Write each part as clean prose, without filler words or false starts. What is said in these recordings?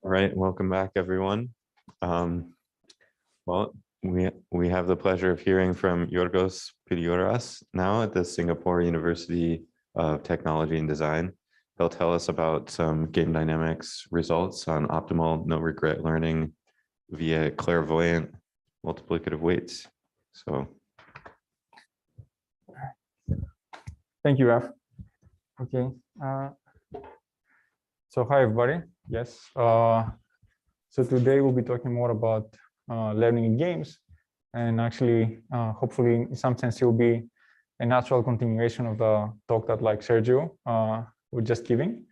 All right, welcome back, everyone. Well, we have the pleasure of hearing from Georgios Piliouras now at the Singapore University of Technology and Design. He'll tell us about some game dynamics results on optimal no-regret learning via clairvoyant multiplicative weights. So, thank you, Raf. Okay. So hi, everybody. Yes. So today we'll be talking more about learning in games, and actually, hopefully, in some sense, it will be a natural continuation of the talk that Sergio was just giving.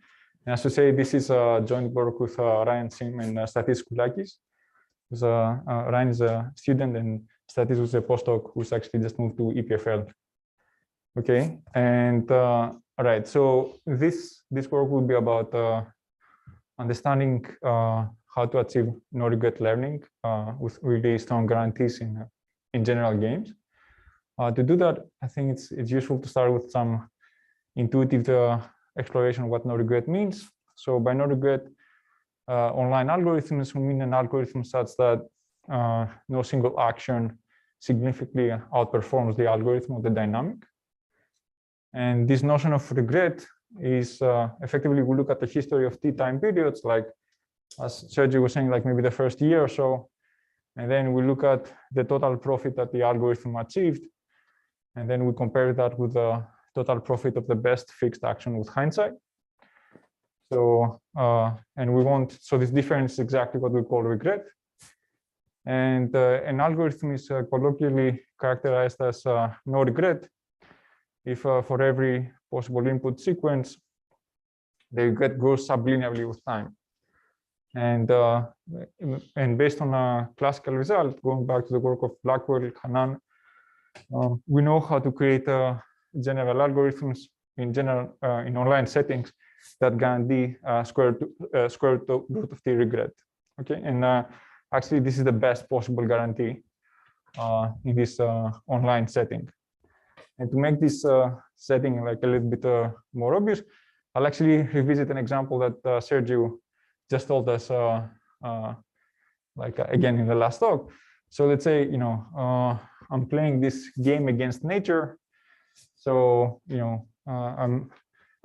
And as to say, this is a joint work with Ryan Sim and Stathis Koulakis. Ryan is a student and Stathis was a postdoc who's actually just moved to EPFL. Okay, and all right, so this work will be about understanding how to achieve no-regret learning with really strong guarantees in general games. To do that, I think it's useful to start with some intuitive exploration of what no-regret means. So by no-regret, online algorithms will mean an algorithm such that no single action significantly outperforms the algorithm or the dynamic. And this notion of regret is effectively, we look at the history of T time periods, like as Sergio was saying, like maybe the first year or so, and then we look at the total profit that the algorithm achieved, and then we compare that with the total profit of the best fixed action with hindsight. So, and we want, so this difference is exactly what we call regret. And an algorithm is colloquially characterized as no regret if for every possible input sequence, the regret grows sublinearly with time. And based on a classical result, going back to the work of Blackwell, Hanan, we know how to create general algorithms in online settings that guarantee square root of T regret. Okay, and actually this is the best possible guarantee in this online setting. And to make this setting like a little bit more obvious, I'll actually revisit an example that Sergio just told us again in the last talk. So let's say, I'm playing this game against nature. So, I'm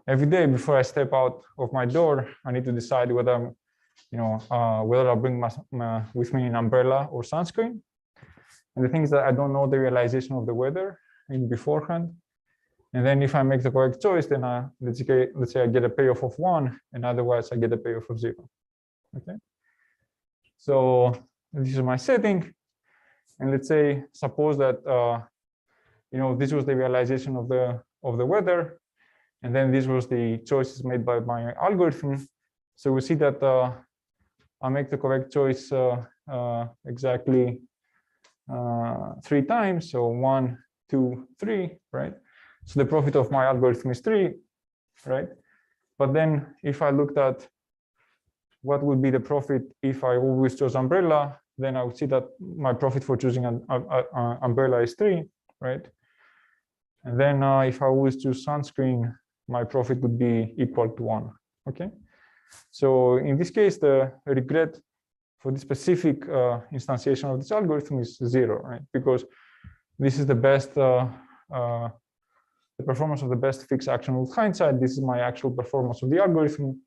every day before I step out of my door, I need to decide whether whether I'll bring with me an umbrella or sunscreen. And the thing is that I don't know the realization of the weather in beforehand. And then if I make the correct choice, then let's say I get a payoff of 1, and otherwise I get a payoff of 0. Okay. So this is my setting. And let's say, suppose that this was the realization of the weather, and then this was the choices made by my algorithm. So we see that I make the correct choice exactly 3 times. So 1, 2, 3, right? So the profit of my algorithm is 3, right? But then if I looked at what would be the profit if I always chose umbrella, then I would see that my profit for choosing an umbrella is 3, right? And then if I always choose sunscreen, my profit would be equal to 1, okay? So in this case, the regret for the specific instantiation of this algorithm is 0, right? Because this is the best, the performance of the best fixed action with hindsight. This is my actual performance of the algorithm.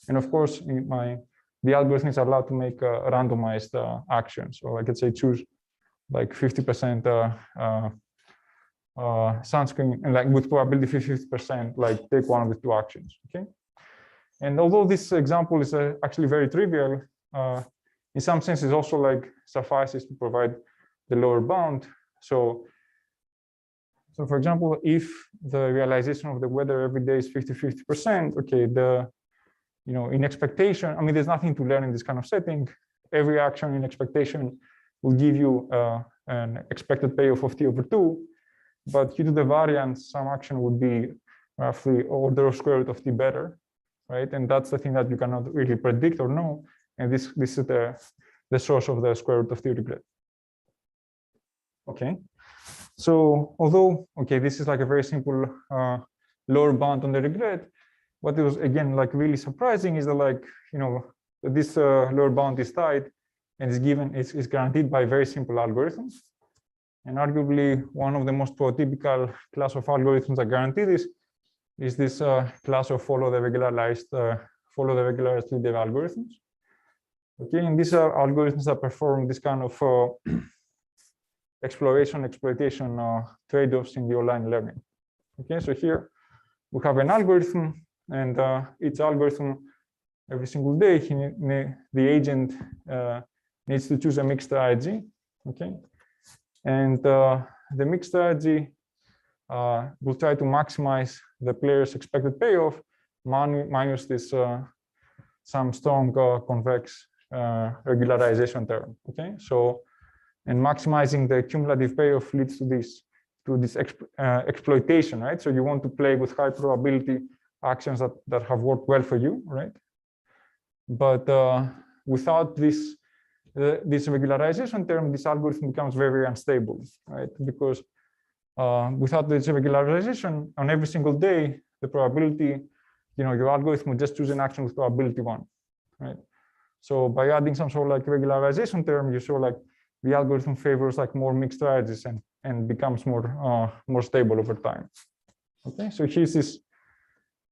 And of course, the algorithm is allowed to make randomized actions. So I could say choose like 50% sunscreen, and like with probability 50%, like take one of the 2 actions, okay? And although this example is actually very trivial, in some sense it also like suffices to provide the lower bound. So for example, if the realization of the weather every day is 50-50%, okay, in expectation, I mean, there's nothing to learn in this kind of setting. Every action in expectation will give you an expected payoff of T over 2, but due to the variance, some action would be roughly order of square root of T better, right? And that's the thing that you cannot really predict or know. And this is the source of the square root of T regret. Okay. So although, okay, this is like a very simple lower bound on the regret, what was again like really surprising is that this lower bound is tight and is guaranteed by very simple algorithms. And arguably one of the most prototypical class of algorithms that guarantee this is this class of follow the regularized linear algorithms. Okay, and these are algorithms that perform this kind of exploitation trade-offs in the online learning. Okay, so here we have an algorithm, and each algorithm every single day the agent needs to choose a mixed strategy. Okay, and the mixed strategy will try to maximize the player's expected payoff minus this some strong convex regularization term. Okay, so and maximizing the cumulative payoff leads to this exploitation, right? So you want to play with high probability actions that have worked well for you, right? But without this regularization term, this algorithm becomes very, very unstable, right? Because without this regularization, on every single day, the probability, your algorithm will just choose an action with probability 1, right? So by adding some sort of like regularization term, you show like the algorithm favors like more mixed strategies and becomes more stable over time. Okay, so here's this,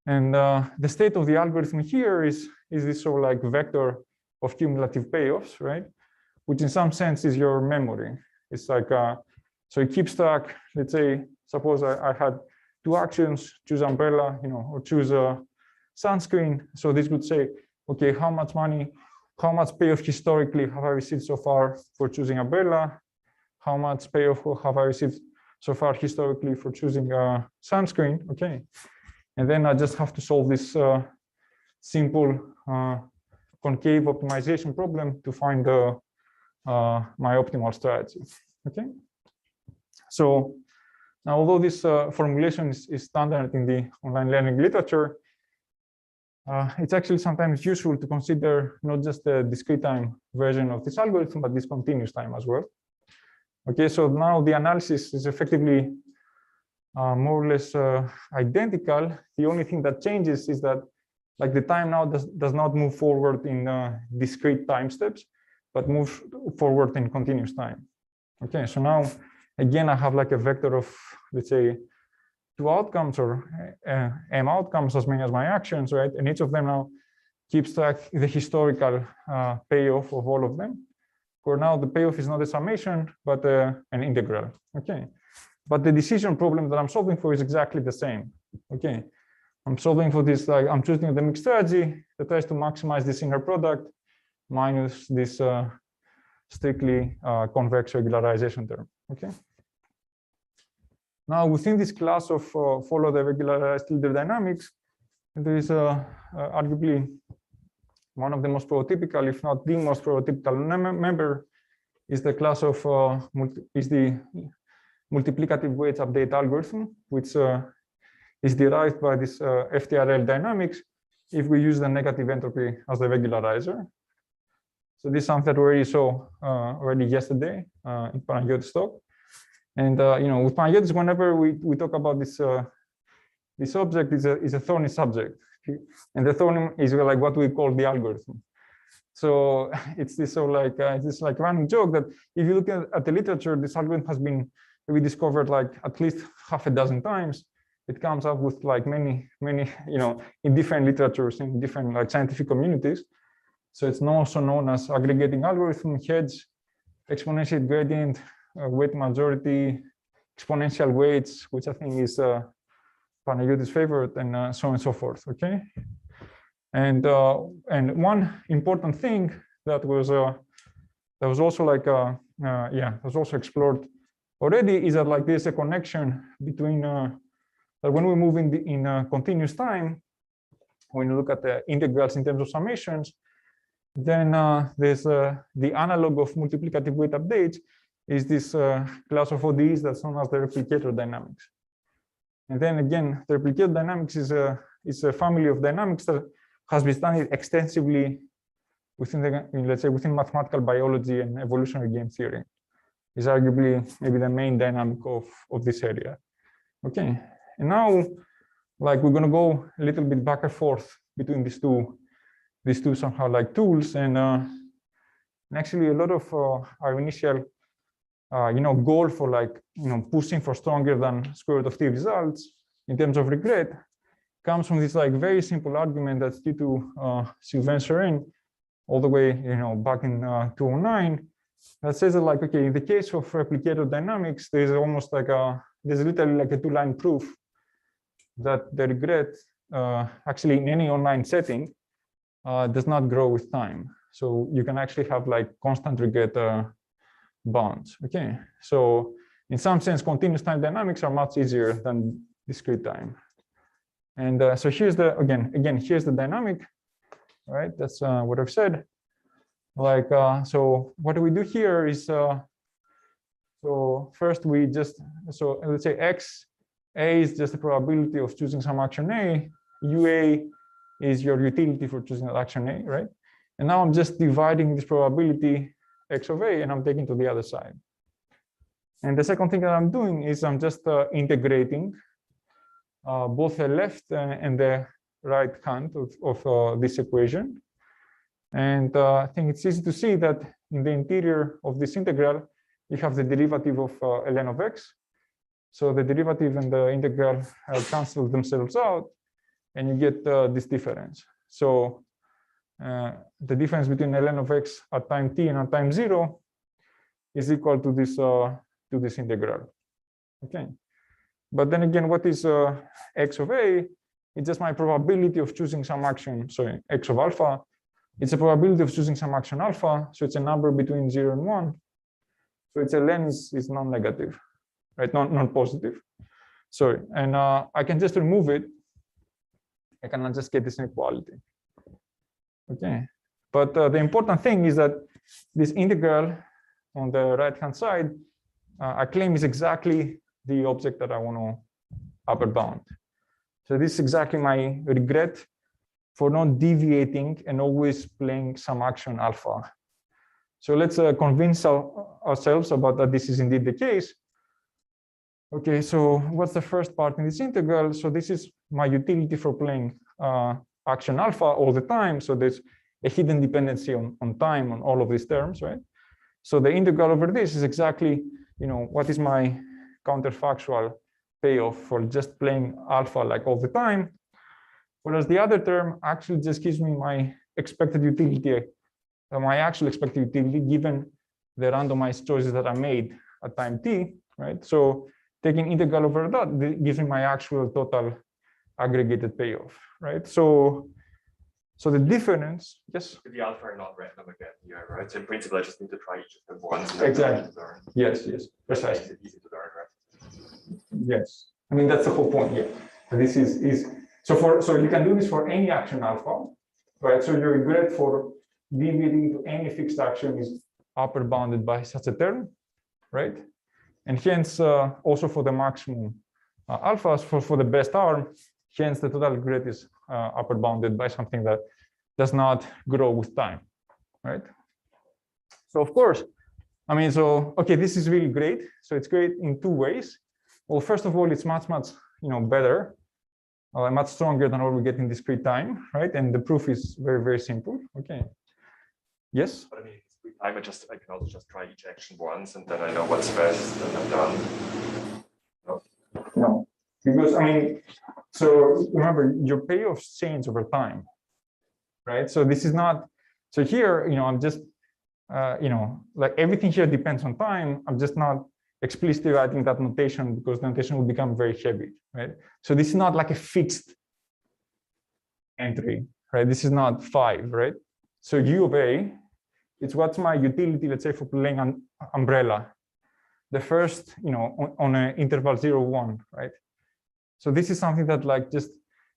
and the state of the algorithm here is this sort of like vector of cumulative payoffs, right? Which in some sense is your memory. It's like so it keeps track. Let's say, suppose I had 2 actions: choose umbrella, or choose sunscreen. So this would say, okay, how much payoff historically have I received so far for choosing umbrella? How much payoff have I received so far historically for choosing sunscreen? Okay, and then I just have to solve this simple concave optimization problem to find my optimal strategy. Okay, so now although this formulation is standard in the online learning literature, it's actually sometimes useful to consider not just the discrete time version of this algorithm, but this continuous time as well. Okay, so now the analysis is effectively more or less identical. The only thing that changes is that like the time now does not move forward in discrete time steps, but moves forward in continuous time. Okay, so now again, I have like a vector of, let's say, 2 outcomes or m outcomes as many as my actions, right? And each of them now keeps track the historical payoff of all of them. For now, the payoff is not a summation, but an integral. Okay, but the decision problem that I'm solving for is exactly the same. Okay, I'm solving for this, like I'm choosing the mixed strategy that tries to maximize this inner product minus this strictly convex regularization term. Okay. Now, within this class of follow the regularized leader dynamics, there is arguably one of the most prototypical, if not the most prototypical member, is the class of the multiplicative weights update algorithm, which is derived by this FTRL dynamics if we use the negative entropy as the regularizer. So this is something that we already saw already yesterday in Panagiotis' talk. And with Panagiotis, whenever we talk about this this object is a thorny subject, and the thorny is like what we call the algorithm. So it's this sort of like this like running joke that if you look at the literature, this algorithm has been rediscovered like at least half a dozen times. It comes up with like many in different literatures in different like scientific communities. So it's also known as aggregating algorithm, hedge, exponential gradient, weight majority, exponential weights, which I think is Panagiotis' favorite, and so on and so forth. Okay, and one important thing that was also like was also explored already is that like there's a connection between that when we move in continuous time, when you look at the integrals in terms of summations, then there's the analog of multiplicative weight updates is this class of ODEs that's known as the replicator dynamics. And then again, the replicator dynamics is a family of dynamics that has been studied extensively within let's say within mathematical biology and evolutionary game theory. Is arguably maybe the main dynamic of this area. Okay, and now like we're going to go a little bit back and forth between these two these two somehow like tools, and actually a lot of our initial goal for like pushing for stronger than square root of t results in terms of regret comes from this like very simple argument that's due to Sylvain Serin all the way back in 2009, that says that like, okay, in the case of replicator dynamics, there's almost like there's literally like a two-line proof that the regret actually in any online setting does not grow with time. So you can actually have like constant regret bounds. Okay, so in some sense, continuous time dynamics are much easier than discrete time. And so here's the again here's the dynamic, right? That's what I've said. Like so, what do we do here is so first we just let's say x a is just the probability of choosing some action a, ua is your utility for choosing that action a, right? And now I'm just dividing this probability x of a and I'm taking to the other side. And the second thing that I'm doing is I'm just integrating both the left and the right hand of this equation. And I think it's easy to see that in the interior of this integral, you have the derivative of ln of x. So the derivative and the integral cancel themselves out, and you get this difference. So the difference between ln of x at time t and at time 0 is equal to this integral. Okay. But then again, what is x of a? It's just my probability of choosing some action, sorry, x of alpha. It's a probability of choosing some action alpha. So it's a number between 0 and 1. So its ln is non-negative, right? Non-positive. Sorry. And I can just remove it. I cannot just get this inequality. Okay. But the important thing is that this integral on the right-hand side, I claim is exactly the object that I want to upper bound. So this is exactly my regret for not deviating and always playing some action alpha. So let's convince ourselves about that this is indeed the case. Okay, so what's the first part in this integral? So this is my utility for playing action alpha all the time. So there's a hidden dependency on time on all of these terms, right? So the integral over this is exactly, what is my counterfactual payoff for just playing alpha like all the time. Whereas the other term actually just gives me my expected utility, my actual expected utility given the randomized choices that I made at time t, right? So taking integral over that gives me my actual total aggregated payoff, right? So the difference, yes? The alpha are not random again here, right? So in principle, I just need to try each of them once. Exactly. Yes, precisely. Makes it easy to learn, right? Yes. I mean, that's the whole point here. This is so you can do this for any action alpha, right? So your regret for deviating to any fixed action is upper bounded by such a term, right? And hence also for the maximum alphas for the best arm, hence the total regret is upper bounded by something that does not grow with time, right? So of course, I mean, so okay, this is really great. So it's great in two ways. Well, first of all, it's much better, much stronger than what we get in discrete time, right? And the proof is very simple. Okay. Yes. But I mean, discrete time, I can also just try each action once, and then I know what's best, and I'm done. No, because I mean, so remember your payoffs change over time, right? So this is not. So here, I'm just, like everything here depends on time. I'm just not explicitly writing that notation because the notation will become very heavy, right? So this is not like a fixed entry, right? This is not 5, right? So U of A, it's what's my utility, let's say, for playing an umbrella. The first, on an interval 0, 1, right? So this is something that like just,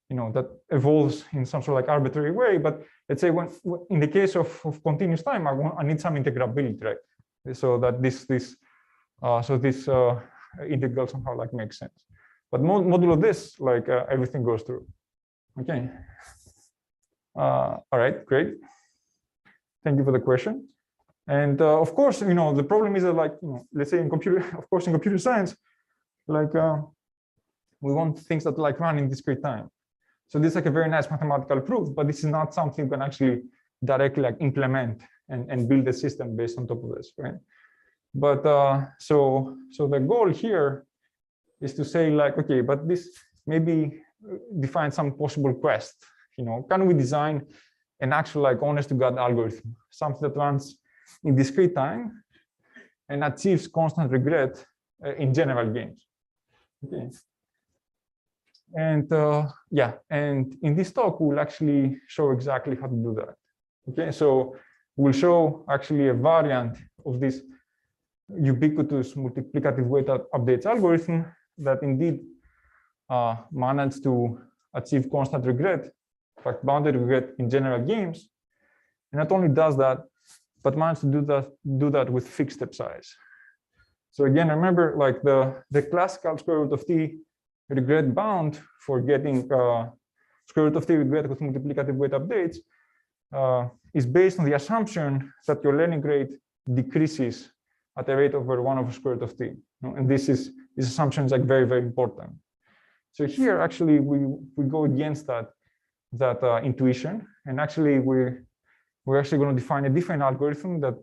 that evolves in some sort of like arbitrary way. But let's say when in the case of continuous time, I need some integrability, right? So that this integral somehow like makes sense. But modulo this, like everything goes through. Okay. All right, great. Thank you for the question. And of course, the problem is that like, let's say in computer science, like we want things that like run in discrete time. So this is like a very nice mathematical proof, but this is not something you can actually directly like implement and build a system based on top of this, right? But so the goal here is to say like, okay, but this maybe define some possible quest. You know, can we design an actual like honest to God algorithm, something that runs in discrete time and achieves constant regret in general games? Okay. And yeah, and in this talk we'll actually show exactly how to do that. Okay, so we'll show actually a variant of this ubiquitous multiplicative weight updates algorithm that indeed managed to achieve constant regret, in fact bounded regret in general games, and not only does that, but managed to do that with fixed step size. So again, remember like the classical square root of t regret bound for getting square root of t regret with multiplicative weight updates is based on the assumption that your learning rate decreases at a rate over 1 over square root of t. And this assumption is like very, very important. So here actually we go against that intuition, and actually we're actually going to define a different algorithm that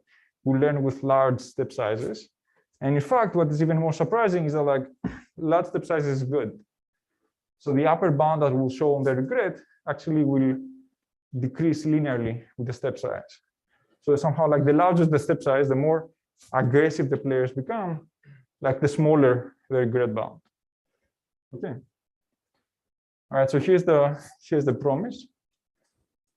will learn with large step sizes. And in fact, what is even more surprising is that like large step size is good. So the upper bound that we'll show on the regret actually will decrease linearly with the step size. So somehow like the larger the step size, the more aggressive the players become, like the smaller the regret bound. Okay. All right, so here's the promise.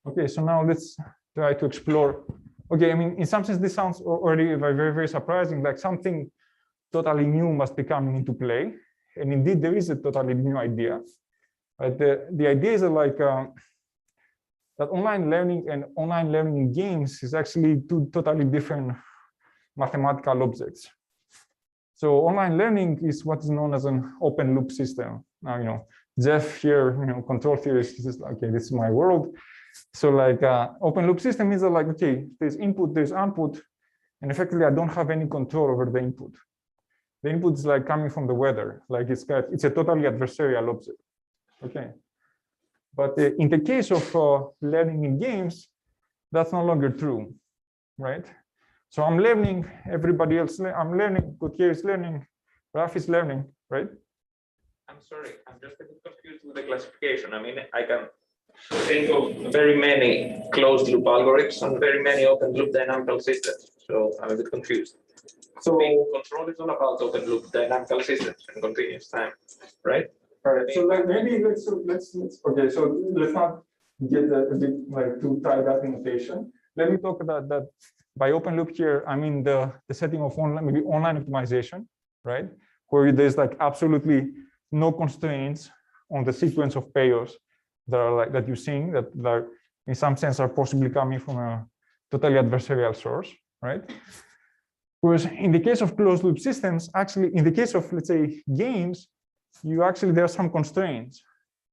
Okay, so now let's try to explore. Okay, I mean, in some sense, this sounds already very, very surprising, like something totally new must be coming into play. And indeed, there is a totally new idea. But the idea is that like that online learning and online learning in games is actually two totally different mathematical objects. So online learning is what is known as an open loop system. Now, you know, Jeff here, you know, control theorist, this is okay, this is my world. So like open loop system means that like, okay, there's input, there's output, and effectively I don't have any control over the input. The input is like coming from the weather, like it's a totally adversarial object. Okay. But in the case of learning in games, that's no longer true, right? So I'm learning, everybody else, I'm learning, Gautier is learning, Raf is learning, right? I'm sorry, I'm just a bit confused with the classification. I mean, I can think of very many closed loop algorithms and very many open loop dynamical systems. So I'm a bit confused. So control is all about open loop dynamical systems and continuous time, right? All right. So like maybe let's okay. So let's not get a bit like too tied up in notation. Let me talk about that. By open loop here, I mean the setting of maybe online optimization, right? Where there's like absolutely no constraints on the sequence of payers that are like that you're seeing that are in some sense are possibly coming from a totally adversarial source, right? Whereas in the case of closed loop systems, actually in the case of let's say games, you actually there are some constraints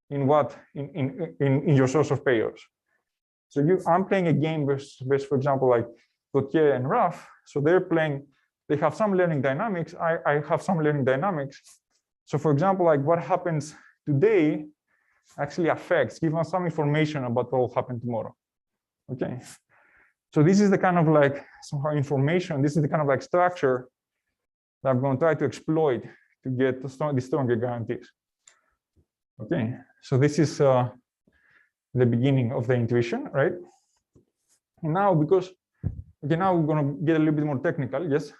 in what in your source of payers. So I'm playing a game with for example like Gautier and Raf. So they have some learning dynamics. I have some learning dynamics. So for example, like what happens today actually affects, gives us some information about what will happen tomorrow. Okay. So this is the kind of like somehow information, this is the kind of like structure that I'm going to try to exploit to get the stronger guarantees. Okay. So this is the beginning of the intuition, right? And now because, okay, now we're going to get a little bit more technical, yes?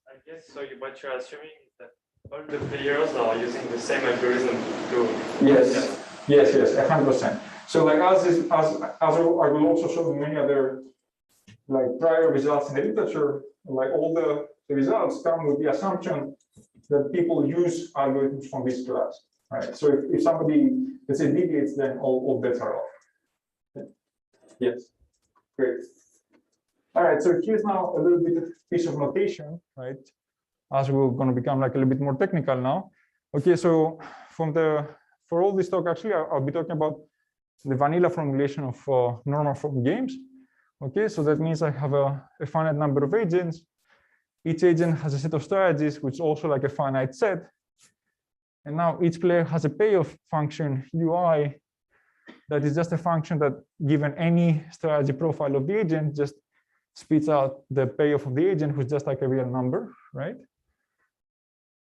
I guess so. What you're assuming is that all the players are using the same algorithm to. Yes, yes, 100%. So like as I will also show many other like prior results in the literature, like all the results come with the assumption that people use algorithms from this class, right? So if somebody, let's say, deviates, then all bets are off. Okay. Yes, great. All right, so here's now a little bit of piece of notation, right? As we're going to become like a little bit more technical now. Okay, so for all this talk, actually, I'll be talking about the vanilla formulation of normal form games. Okay, so that means I have a finite number of agents. Each agent has a set of strategies, which is also like a finite set. And now each player has a payoff function UI that is just a function that, given any strategy profile of the agent, just spits out the payoff of the agent, which is just like a real number, right?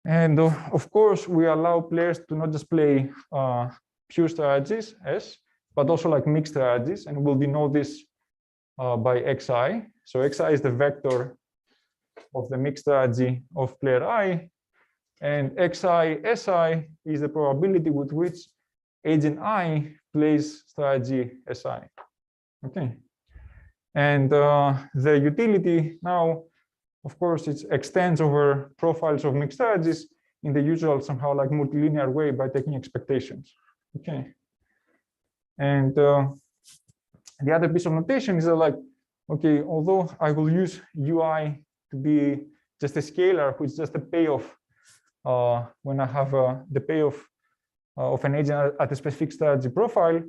And of course, we allow players to not just play pure strategies, S, but also like mixed strategies, and we'll denote this by xi. So xi is the vector of the mixed strategy of player I, and xi si is the probability with which agent I plays strategy si. Okay, and the utility now, of course, it extends over profiles of mixed strategies in the usual somehow like multilinear way by taking expectations. Okay, and the other piece of notation is that, like, okay, although I will use ui to be just a scalar, which is just a payoff when I have the payoff of an agent at a specific strategy profile,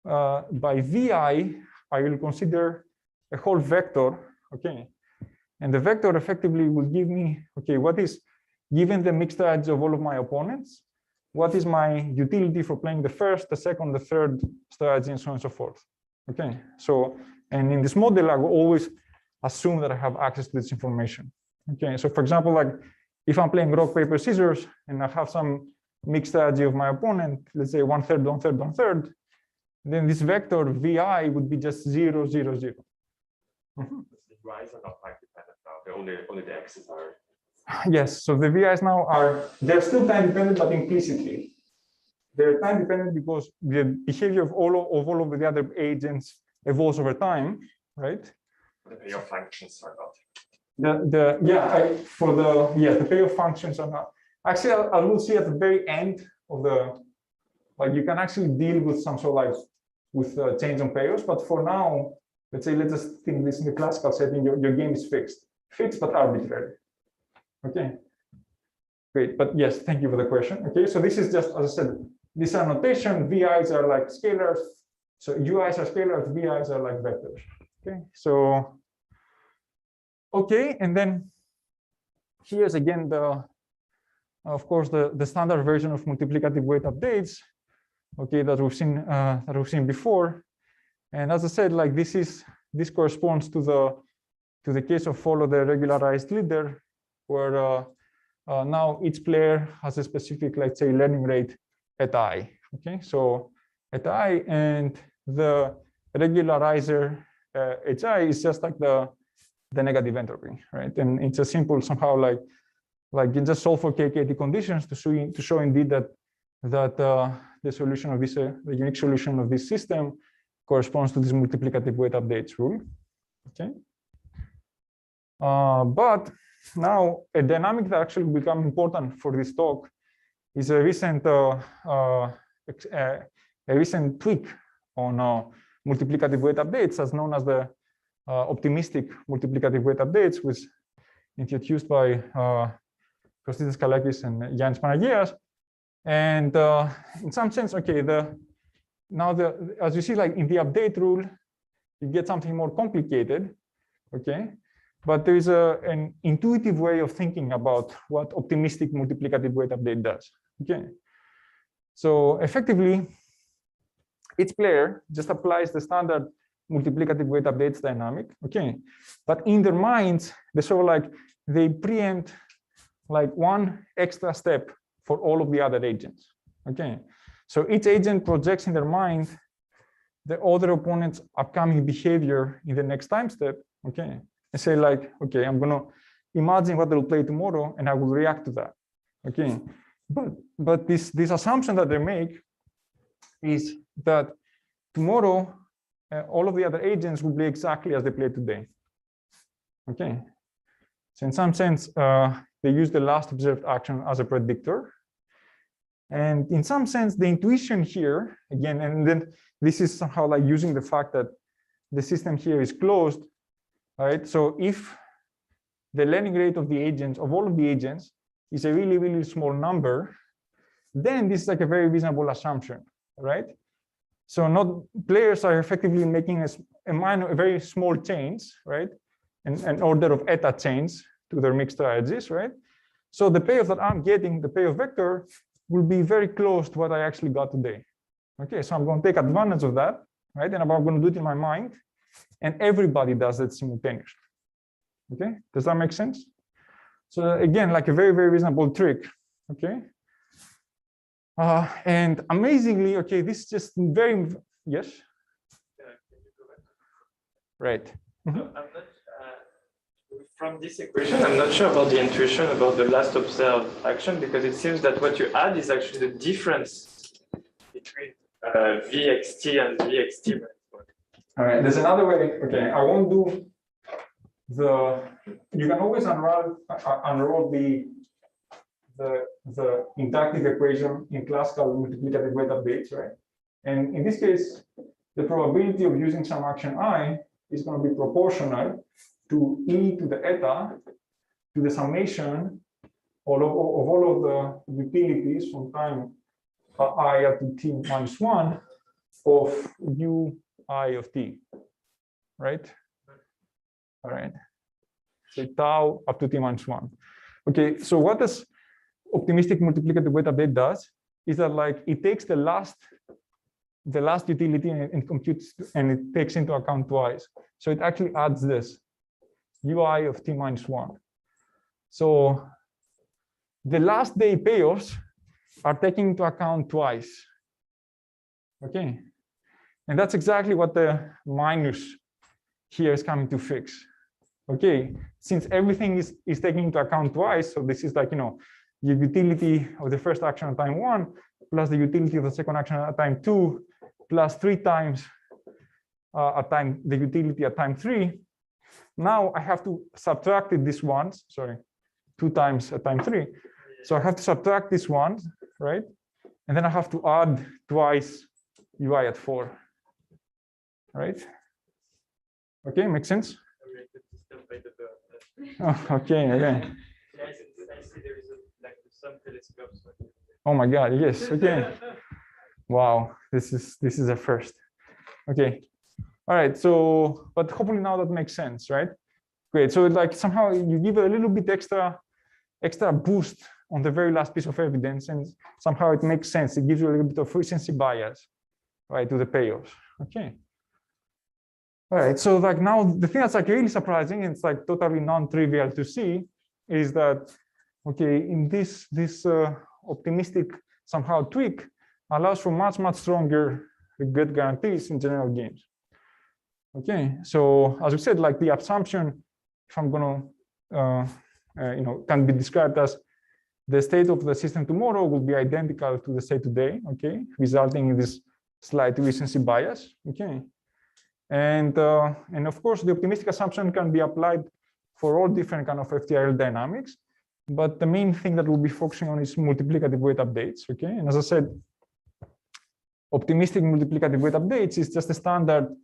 by vi, I will consider a whole vector, okay? And the vector effectively will give me, okay, what is, given the mixed strategy of all of my opponents, what is my utility for playing the first, the second, the third strategy, and so on and so forth. Okay, so, and in this model, I will always assume that I have access to this information. Okay, so for example, like if I'm playing rock, paper, scissors, and I have some mixed strategy of my opponent, let's say 1/3, 1/3, 1/3, then this vector vi would be just 0, 0, 0. The Vi's are not time dependent now. Only the X's are. Yes, so the VIs now they're still time dependent, but implicitly. They're time dependent because the behavior of all of the other agents evolves over time, right? The payoff functions are not. The payoff functions are not. Actually, I will see at the very end of the, like, you can actually deal with some sort of like with change on payoffs, but for now, let's just think this in the classical setting, your game is fixed but arbitrary. Okay, great, but yes, thank you for the question. Okay, so this is just, as I said, this annotation, VIs are like scalars, so UIs are scalars, VIs are like vectors. Okay, so, okay, and then here's again of course, the standard version of multiplicative weight updates, okay, that we've seen before. And as I said, like this corresponds to the case of follow the regularized leader, where now each player has a specific, let's say, learning rate at I. Okay, so at I, and the regularizer hi is just like the negative entropy, right? And it's a simple somehow like you just solve for KKT conditions to show indeed that the solution of this the unique solution of this system corresponds to this multiplicative weight updates rule. Okay, but now a dynamic that actually will become important for this talk is a recent tweak on multiplicative weight updates, as known as the optimistic multiplicative weight updates, which introduced by Kostis Kalakis and Yannis Panagias. And in some sense, okay, as you see, like in the update rule, you get something more complicated, okay? But there is an intuitive way of thinking about what optimistic multiplicative weight update does, okay? So effectively, each player just applies the standard multiplicative weight updates dynamic, okay? But in their minds, they preempt like one extra step for all of the other agents, okay? So each agent projects in their mind the other opponent's upcoming behavior in the next time step, okay? And say like, okay, I'm gonna imagine what they'll play tomorrow and I will react to that, okay? But this assumption that they make is that tomorrow, all of the other agents will play exactly as they play today, okay? So in some sense, they use the last observed action as a predictor. And in some sense, the intuition here, again, and then this is somehow like using the fact that the system here is closed, right? So if the learning rate of the agents, of all of the agents, is a really, really small number, then this is like a very reasonable assumption, right? So not players are effectively making a very small change, right? An order of eta change to their mixed strategies, right? So the payoff that I'm getting, the payoff vector, will be very close to what I actually got today. Okay, so I'm going to take advantage of that, right? And I'm going to do it in my mind, and everybody does it simultaneously. Okay, does that make sense? So again, like a very, very reasonable trick. Okay. And amazingly, okay, this is just very, yes. Right. I'm not, from this equation, I'm not sure about the intuition about the last observed action, because it seems that what you add is actually the difference between VXT and VXT. All right, there's another way. Okay, I won't do the, you can always unroll the inductive equation in classical multiplicative weight updates, right? And in this case, the probability of using some action I is going to be proportional to e to the eta to the summation of all of the utilities from time I up to t minus 1 of u I of t, right? All right. So tau up to t minus 1. Okay, so what does optimistic multiplicative weight update does is that like it takes the last utility and computes, and it takes into account twice. So it actually adds this ui of t minus 1. So the last day payoffs are taken into account twice. Okay, and that's exactly what the minus here is coming to fix. Okay, since everything is taken into account twice, so this is like, you know, the utility of the first action at time 1 plus the utility of the second action at time 2 plus 3 times the utility at time 3. Now I have to subtract it this once, sorry, 2 times at time 3. So I have to subtract this one, right? And then I have to add twice ui at 4, right? Okay, makes sense? Oh, okay, okay. Oh my God, yes, okay. Wow, this is a first. Okay, all right, so, but hopefully now that makes sense, right? Great, so like somehow you give a little bit extra boost on the very last piece of evidence, and somehow it makes sense. It gives you a little bit of recency bias, right, to the payoffs. Okay. All right, so like now the thing that's like really surprising, and it's like totally non-trivial to see, is that, okay, in this optimistic somehow tweak allows for much stronger regret guarantees in general games. Okay, so as we said, like the assumption, if I'm gonna, you know, can be described as the state of the system tomorrow will be identical to the state today. Okay, resulting in this slight recency bias. Okay. And of course, the optimistic assumption can be applied for all different kind of FTRL dynamics. But the main thing that we'll be focusing on is multiplicative weight updates. Okay, and as I said, optimistic multiplicative weight updates is just a standard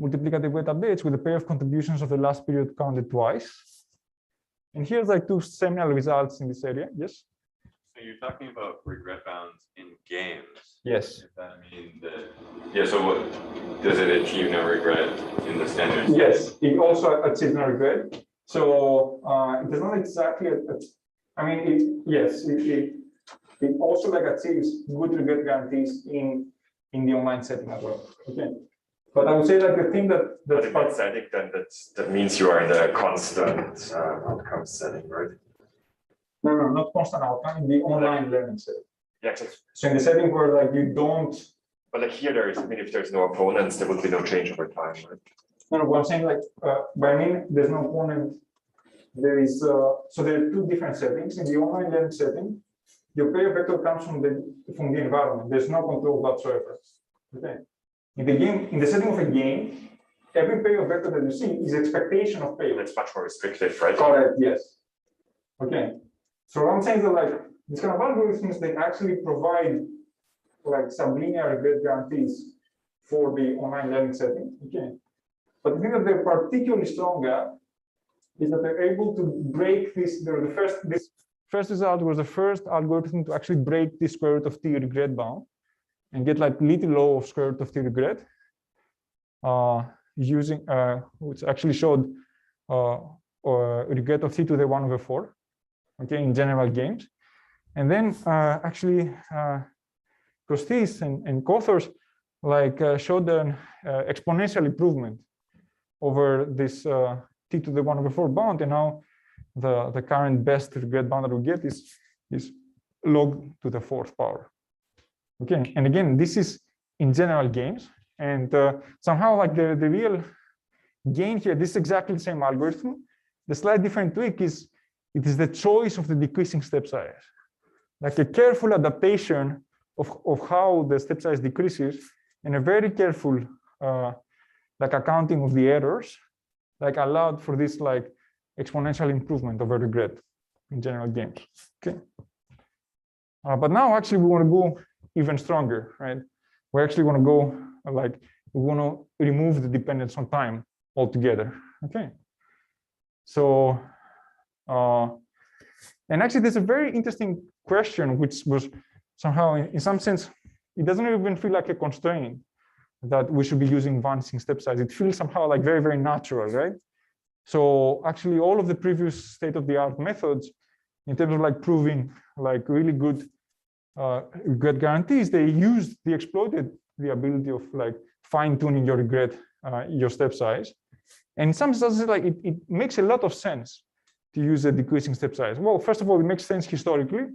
multiplicative weight updates with a pair of contributions of the last period counted twice. And here's like 2 seminal results in this area. Yes. So you're talking about regret bounds in games. Yes. Does that mean that? Yeah. So what does it achieve no regret in the standard? Yes, it also achieves no regret. So it does not exactly. I mean, it also like achieves good regret guarantees in the online setting as well. Okay. But I would say that the thing that's part setting, then that means you are in a constant outcome setting, right? No, not constant outcome, in the online learning setting. Yeah. So in the setting where like you don't. But like here, there is. I mean, if there's no opponents, there will be no change over time, right? No, what I'm saying, like, but I mean, there's no opponent. There is. So there are 2 different settings. In the online learning setting, your pair vector comes from the environment. There's no control whatsoever. Okay. In the setting of a game, every pair of vector that you see is expectation of payoff. It's much more restrictive, right? Correct. Yes. Okay. So what I'm saying is that like these kind of algorithms, they actually provide like sublinear regret guarantees for the online learning setting. Okay. But the thing that they're particularly strong at is that they're able to break this. This first result was the first algorithm to actually break the square root of t regret bound and get like little low of square root of t regret using which actually showed regret of t to the 1/4. Okay, in general games, and then actually Costis and co-authors like showed an exponential improvement over this t to the 1/4 bound, and now the current best regret bound that we get is log to the 4th power. Okay, and again, this is in general games, and somehow like the real gain here, this is exactly the same algorithm. The slight different tweak is it is the choice of the decreasing step size, like a careful adaptation of how the step size decreases, and a very careful like accounting of the errors, like allowed for this like exponential improvement over regret in general games. Okay, but now actually we want to go even stronger, right? We actually want to go like we want to remove the dependence on time altogether. Okay, so and actually there's a very interesting question which was somehow in some sense it doesn't even feel like a constraint that we should be using vanishing step size. It feels somehow like very, very natural, right? So actually all of the previous state-of-the-art methods in terms of like proving like really good regret guarantees, they exploited the ability of like fine-tuning your regret, your step size. And in some senses, like it makes a lot of sense to use a decreasing step size. Well, first of all, it makes sense historically.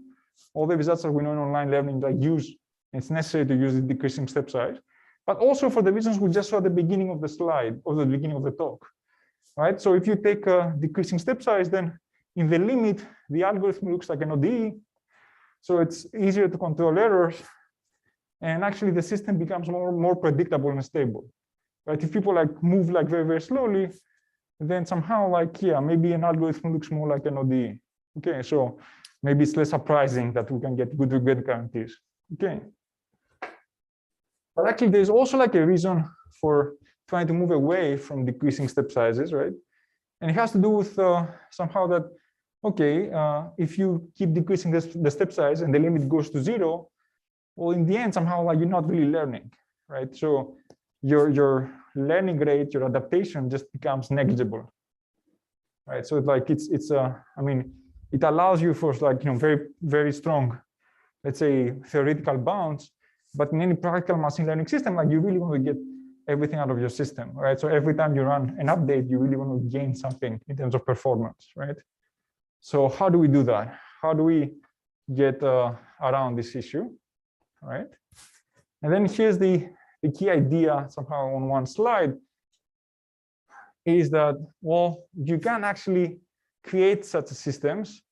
All the results that we know in online learning like it's necessary to use the decreasing step size, but also for the reasons we just saw at the beginning of the slide or the beginning of the talk, right? So if you take a decreasing step size, then in the limit, the algorithm looks like an ODE. So it's easier to control errors. And actually the system becomes more predictable and stable, right? If people like move like very, very slowly, then somehow like, yeah, maybe an algorithm looks more like an ODE. Okay, so maybe it's less surprising that we can get good regret guarantees. Okay. But actually there's also like a reason for trying to move away from decreasing step sizes, right? And it has to do with somehow that, okay, if you keep decreasing the step size and the limit goes to 0, well, in the end, somehow like you're not really learning, right? So your learning rate, your adaptation just becomes negligible, right? So like I mean, it allows you for like, very, very strong, let's say theoretical bounds, but in any practical machine learning system, like you really want to get everything out of your system, right? So every time you run an update, you really want to gain something in terms of performance, right? So how do we do that? How do we get around this issue, right? And then here's the key idea somehow on one slide is that, well, you can actually create such systems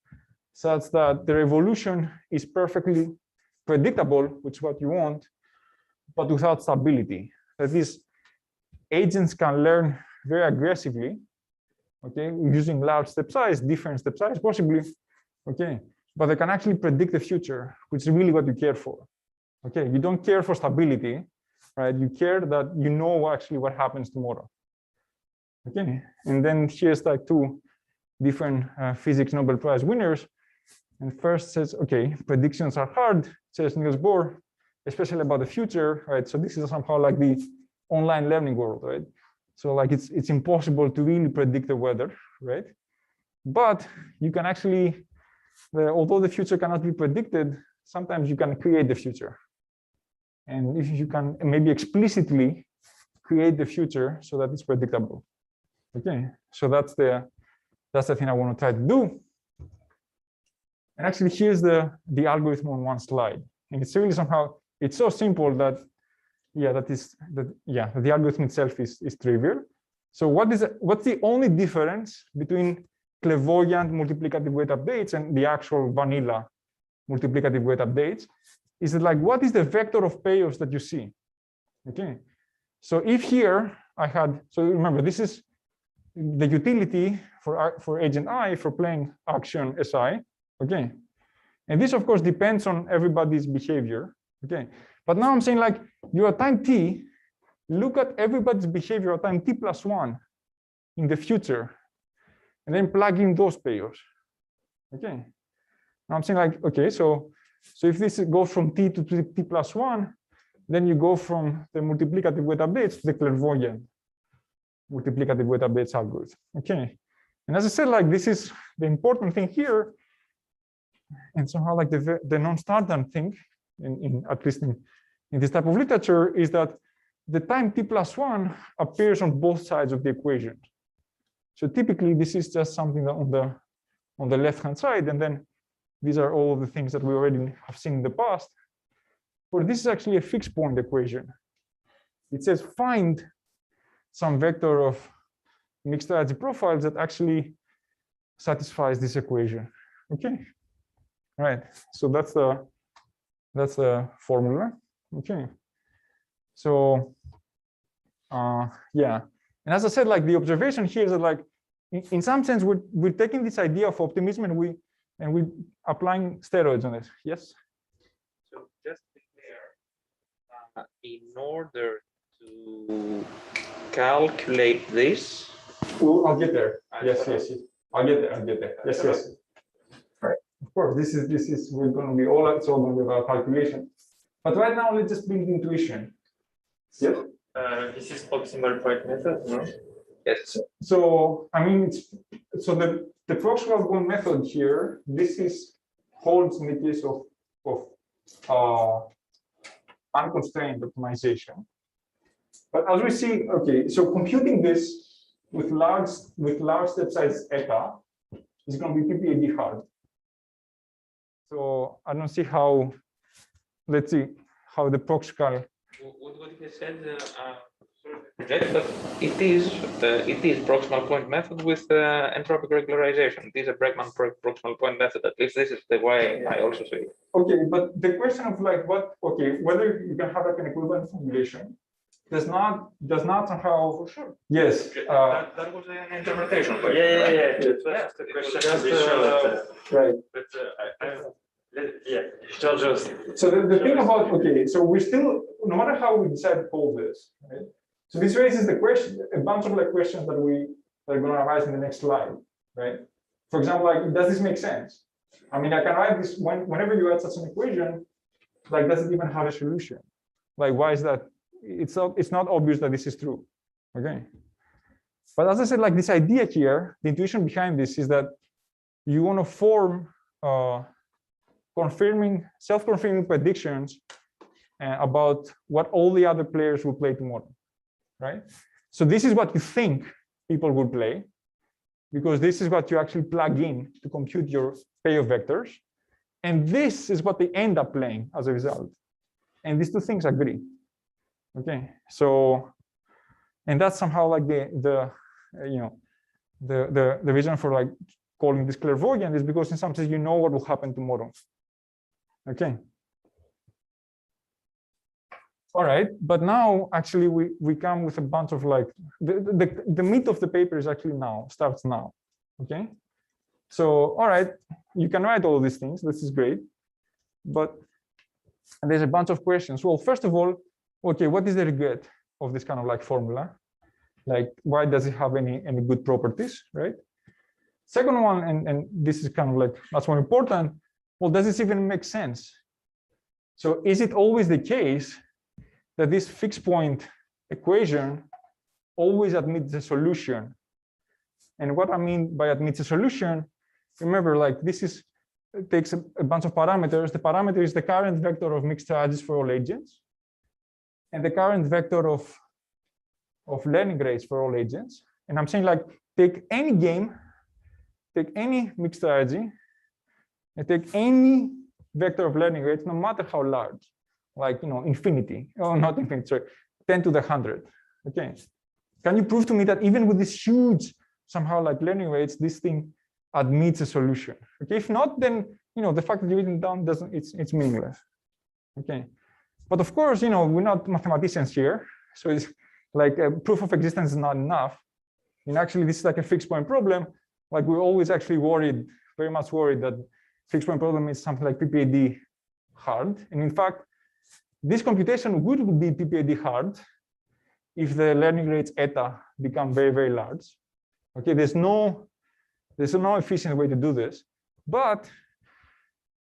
such that their evolution is perfectly predictable, which is what you want, but without stability. That is, agents can learn very aggressively, okay, using large step size, different step size possibly, okay, but they can actually predict the future, which is really what you care for. Okay, you don't care for stability, right? You care that you know actually what happens tomorrow. Okay, and then here's like two different physics Nobel Prize winners. And first says, okay, predictions are hard, says Niels Bohr, especially about the future, right? So this is somehow like the online learning world, right? So like it's impossible to really predict the weather, right? But you can actually, although the future cannot be predicted, sometimes you can create the future. And if you can maybe explicitly create the future so that it's predictable. Okay, so that's the thing I want to try to do. And actually, here's the algorithm on one slide. And it's really somehow, it's so simple that, yeah, the algorithm itself is trivial. So what's the only difference between clairvoyant multiplicative weight updates and the actual vanilla multiplicative weight updates? Is it like, what is the vector of payoffs that you see? Okay, so if here I had, so remember, this is the utility for agent I for playing action SI. Okay, and this of course depends on everybody's behavior. Okay, but now I'm saying like you're at time t, look at everybody's behavior at time t+1 in the future, and then plug in those payoffs. Okay, now I'm saying like, okay, so if this goes from t to t+1, then you go from the multiplicative weight updates to the clairvoyant multiplicative weight updates algorithm. Okay, and as I said, like this is the important thing here. And somehow like the non-standard thing at least in this type of literature, is that the time t+1 appears on both sides of the equation. So typically, this is just something that on the left-hand side, and then these are all of the things that we already have seen in the past. But this is actually a fixed point equation. It says find some vector of mixed strategy profiles that actually satisfies this equation. Okay, all right. So that's the formula. Okay. So yeah, and as I said, like the observation here is that, like, in some sense, we're taking this idea of optimism and we're applying steroids on it. Yes. So just to be clear, in order to calculate this, Well, I'll get there. Yes. I'll get there. Yes. Right. Of course, this is we're going to be it's all going to be about calculation. But right now, let's just build intuition. Yes. This is proximal point method, no? yes, So I mean, so the proximal point method here, this holds in the case of unconstrained optimization. But as we see, okay, so computing this with large step size eta is going to be PPAD hard. So I don't see how. Let's see how the proximal. what he said, but it is proximal point method with entropic regularization. It is a Bregman proximal point method. At least this is the way I also see it. Okay, but the question of like whether you can have like an equivalent formulation does not somehow. For sure. Yes. That was an interpretation. But Yeah. That's the question. Just to be sure that, Right. But yeah, Georgios. So the thing about, okay, so we're still, no matter how we decide to call this, right? So this raises the question, a bunch of like questions that are going to arise in the next slide, right? For example, like, does this make sense? I mean, I can write this whenever you add such an equation, like, does it even have a solution? Like, why is that? It's not obvious that this is true, okay? But as I said, like, this idea here, the intuition behind this is that you want to form self-confirming predictions about what all the other players will play tomorrow, right? So this is what you think people will play, because this is what you actually plug in to compute your payoff vectors, and this is what they end up playing as a result. And these two things agree. Okay, so, and that's somehow like the reason for like calling this clairvoyant is because in some sense you know what will happen tomorrow. Okay. All right, but now actually we come with a bunch of like the meat of the paper is actually starts now. Okay, so all right, you can write all of these things. This is great, but there's a bunch of questions. Well, first of all, okay, what is the regret of this kind of like formula? Like, why does it have any good properties, right? Second one, and this is kind of like much more important. Well, does this even make sense? So is it always the case that this fixed point equation always admits a solution? And what I mean by admits a solution, remember, like, it takes a bunch of parameters. The parameter is the current vector of mixed strategies for all agents, and the current vector of learning rates for all agents. And I'm saying, like, take any game, take any mixed strategy, and take any vector of learning rates, no matter how large, like, infinity, or not infinity, sorry, 10 to the 100. Okay, can you prove to me that even with this huge, somehow like learning rates, this thing admits a solution? Okay, if not, then the fact that you've written down it's meaningless. Okay, but of course, we're not mathematicians here, so it's like a proof of existence is not enough. And actually, this is like a fixed point problem. Like, we're always actually very much worried that fixed point problem is something like PPAD hard. And in fact, this computation would be PPAD hard if the learning rates eta become very, very large. Okay, there's no efficient way to do this, but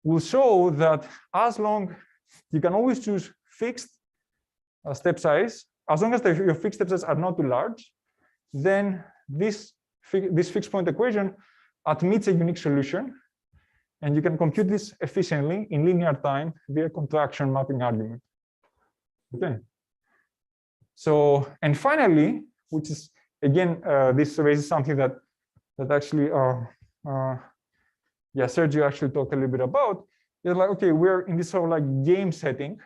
we'll show that as long you can always choose fixed step size, as long as your fixed step sizes are not too large, then this fixed point equation admits a unique solution. And you can compute this efficiently in linear time via contraction mapping argument. Okay. So, and finally, which is again, this raises something that actually, yeah, Sergio actually talked a little bit about. It's like, okay, we're in this sort of like game setting.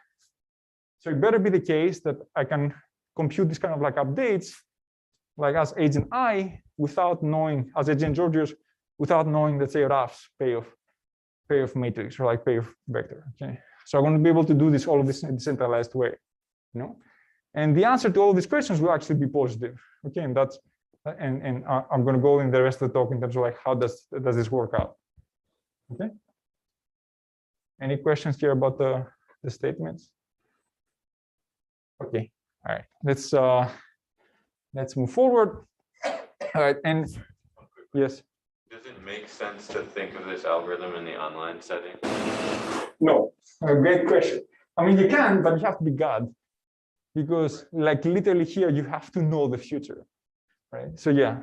So it better be the case that I can compute this kind of like updates, like as agent I, without knowing, as agent Georgios, without knowing, let's say, Raf's payoff matrix or like payoff vector. Okay, so I'm going to be able to do this all of this in a decentralized way, you know. And the answer to all these questions will actually be positive. Okay, and that's and I'm going to go in the rest of the talk in terms of like how does this work out. Okay. Any questions here about the statements? Okay. All right. Let's move forward. All right. And yes. Does it make sense to think of this algorithm in the online setting? No. Great question. I mean, you can, but you have to be God, because like literally here you have to know the future, right? So yeah.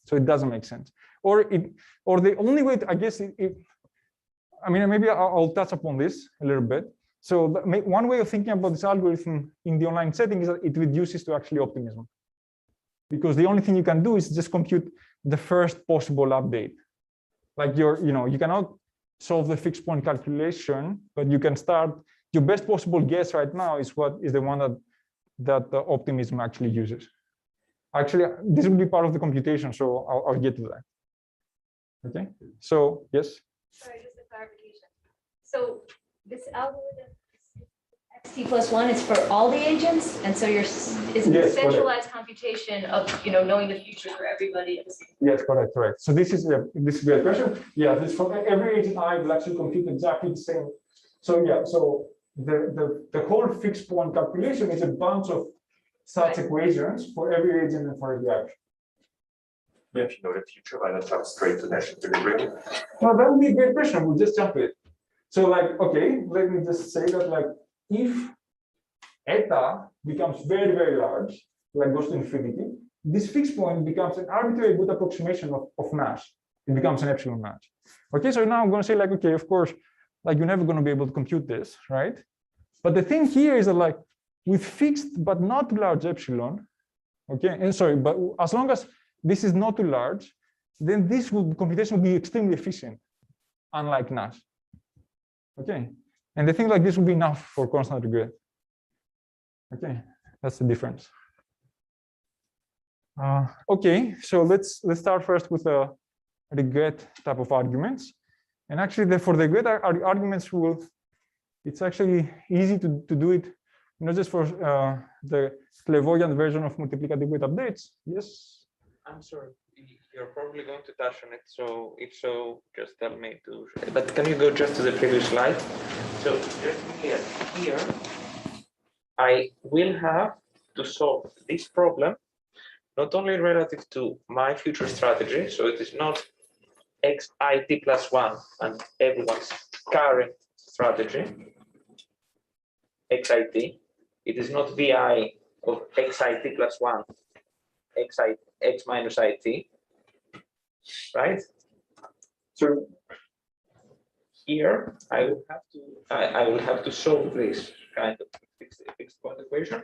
So it doesn't make sense. Or the only way to, I guess I mean, maybe I'll touch upon this a little bit. So one way of thinking about this algorithm in the online setting is that it reduces to actually optimism, because the only thing you can do is just compute the first possible update. Like you cannot solve the fixed point calculation, but you can start. Your best possible guess right now is what is the one that the optimism actually uses. Actually, this will be part of the computation, so I'll get to that. Okay. So yes. Sorry, just a clarification. So this algorithm, xt+1, is for all the agents, and so it's a centralized computation of knowing the future for everybody. Yes, correct. So this is a great question. Yeah, this for every agent I will actually compute exactly the same. So yeah, so the whole fixed point calculation is a bunch of such equations for every agent and for every action. Yeah, if you know the future, why not jump straight to that integral? No, that would be a great question. We'll just jump to it. So like, okay, let me just say that like if eta becomes very, very large, like goes to infinity, this fixed point becomes an arbitrary good approximation of Nash. It becomes an epsilon Nash. Okay, so now I'm going to say like, okay, of course, like you're never going to be able to compute this, right? But the thing here is that like with fixed but not too large epsilon, okay, and sorry, but as long as this is not too large, then this computation will be extremely efficient, unlike Nash. Okay, and the thing like this will be enough for constant regret. Okay, that's the difference. Okay, so let's start first with a regret type of arguments. And actually, for the regret arguments, it's actually easy to do it, not just for the clairvoyant version of multiplicative weight updates. Yes. I'm sorry, you're probably going to touch on it. So if so, just tell me to. But can you go just to the previous slide? So just to be clear, here I will have to solve this problem not only relative to my future strategy. So it is not xit+1 and everyone's current strategy. Xit. It is not vi of xit+1. X minus it, right? So here I will have to solve this kind of fixed point equation,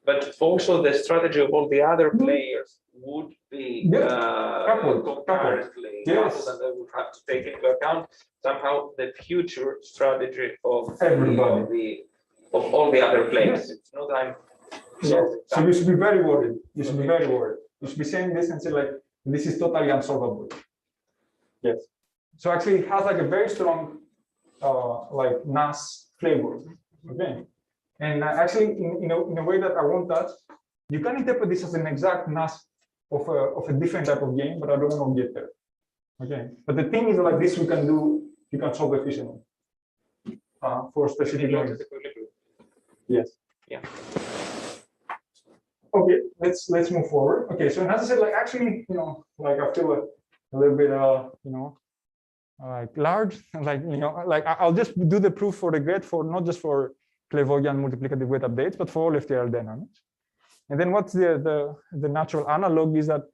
but also the strategy of all the other players would be concurrently, yes. And they would have to take into account somehow the future strategy of everybody, of all the other players. Yes. It's not I'm. Yes. So you should be very worried. You should be very worried. You should be saying this and say like, this is totally unsolvable. Yes. So actually it has like a very strong like NAS flavor. Okay. And actually in a way that I won't touch, you can interpret this as an exact NAS of a different type of game, but I don't want to get there. Okay. But the thing is like this you can solve efficiently for specific games. Yes. Yeah. Okay, let's move forward. Okay, so as I said, like actually, like I feel a little bit, like large, like like I'll just do the proof for regret for not just for clairvoyant multiplicative weight updates, but for all FTL dynamics. And then what's the natural analog is that,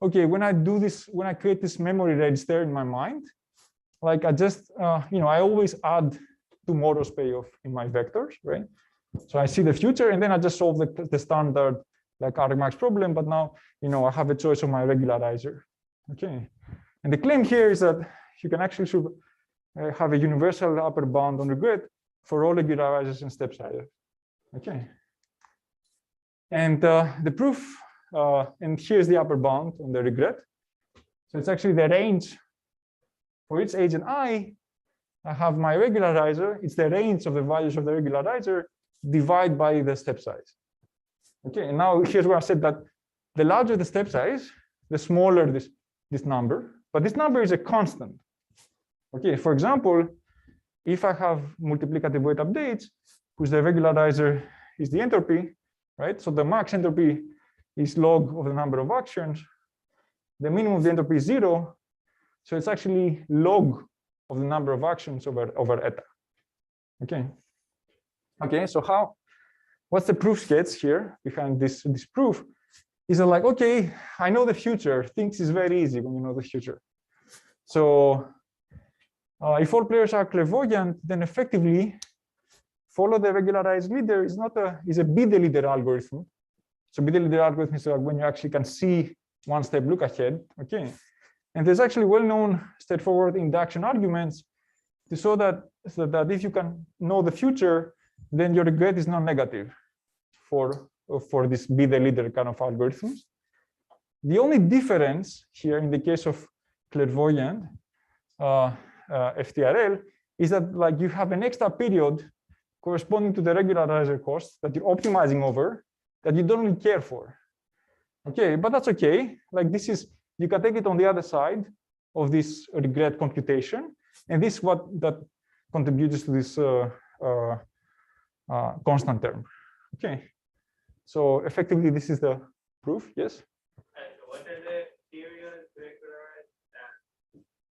okay, when I do this, when I create this memory register in my mind, like I just, I always add tomorrow's payoff in my vectors, right? So I see the future, and then I just solve the standard like Argmax problem, but now, I have a choice of my regularizer, okay? And the claim here is that you can actually have a universal upper bound on regret for all regularizers and step sizes, okay? And the proof, and here's the upper bound on the regret. So it's actually the range for each agent I have my regularizer, it's the range of the values of the regularizer divided by the step size. Okay, and now here's where I said that the larger the step size, the smaller this number, but this number is a constant. Okay, for example, if I have multiplicative weight updates, whose the regularizer is the entropy, right? So the max entropy is log of the number of actions. The minimum of the entropy is 0. So it's actually log of the number of actions over eta. Okay. Okay, so what's the proof sketch here behind this proof? Is it like, okay, I know the future. Things is very easy when you know the future. So if all players are clairvoyant, then effectively follow the regularized leader is a be the leader algorithm. So be the leader algorithm is like when you actually can see one step look ahead. Okay. And there's actually well-known straightforward induction arguments to show that if you can know the future, then your regret is not negative for this be the leader kind of algorithms. The only difference here in the case of clairvoyant FTRL is that like you have an extra period corresponding to the regularizer cost that you're optimizing over that you don't really care for. Okay, but that's okay. Like this is, you can take it on the other side of this regret computation, and this is what that contributes to this constant term. Okay, so effectively this is the proof. Yes. And what are the periods regularized?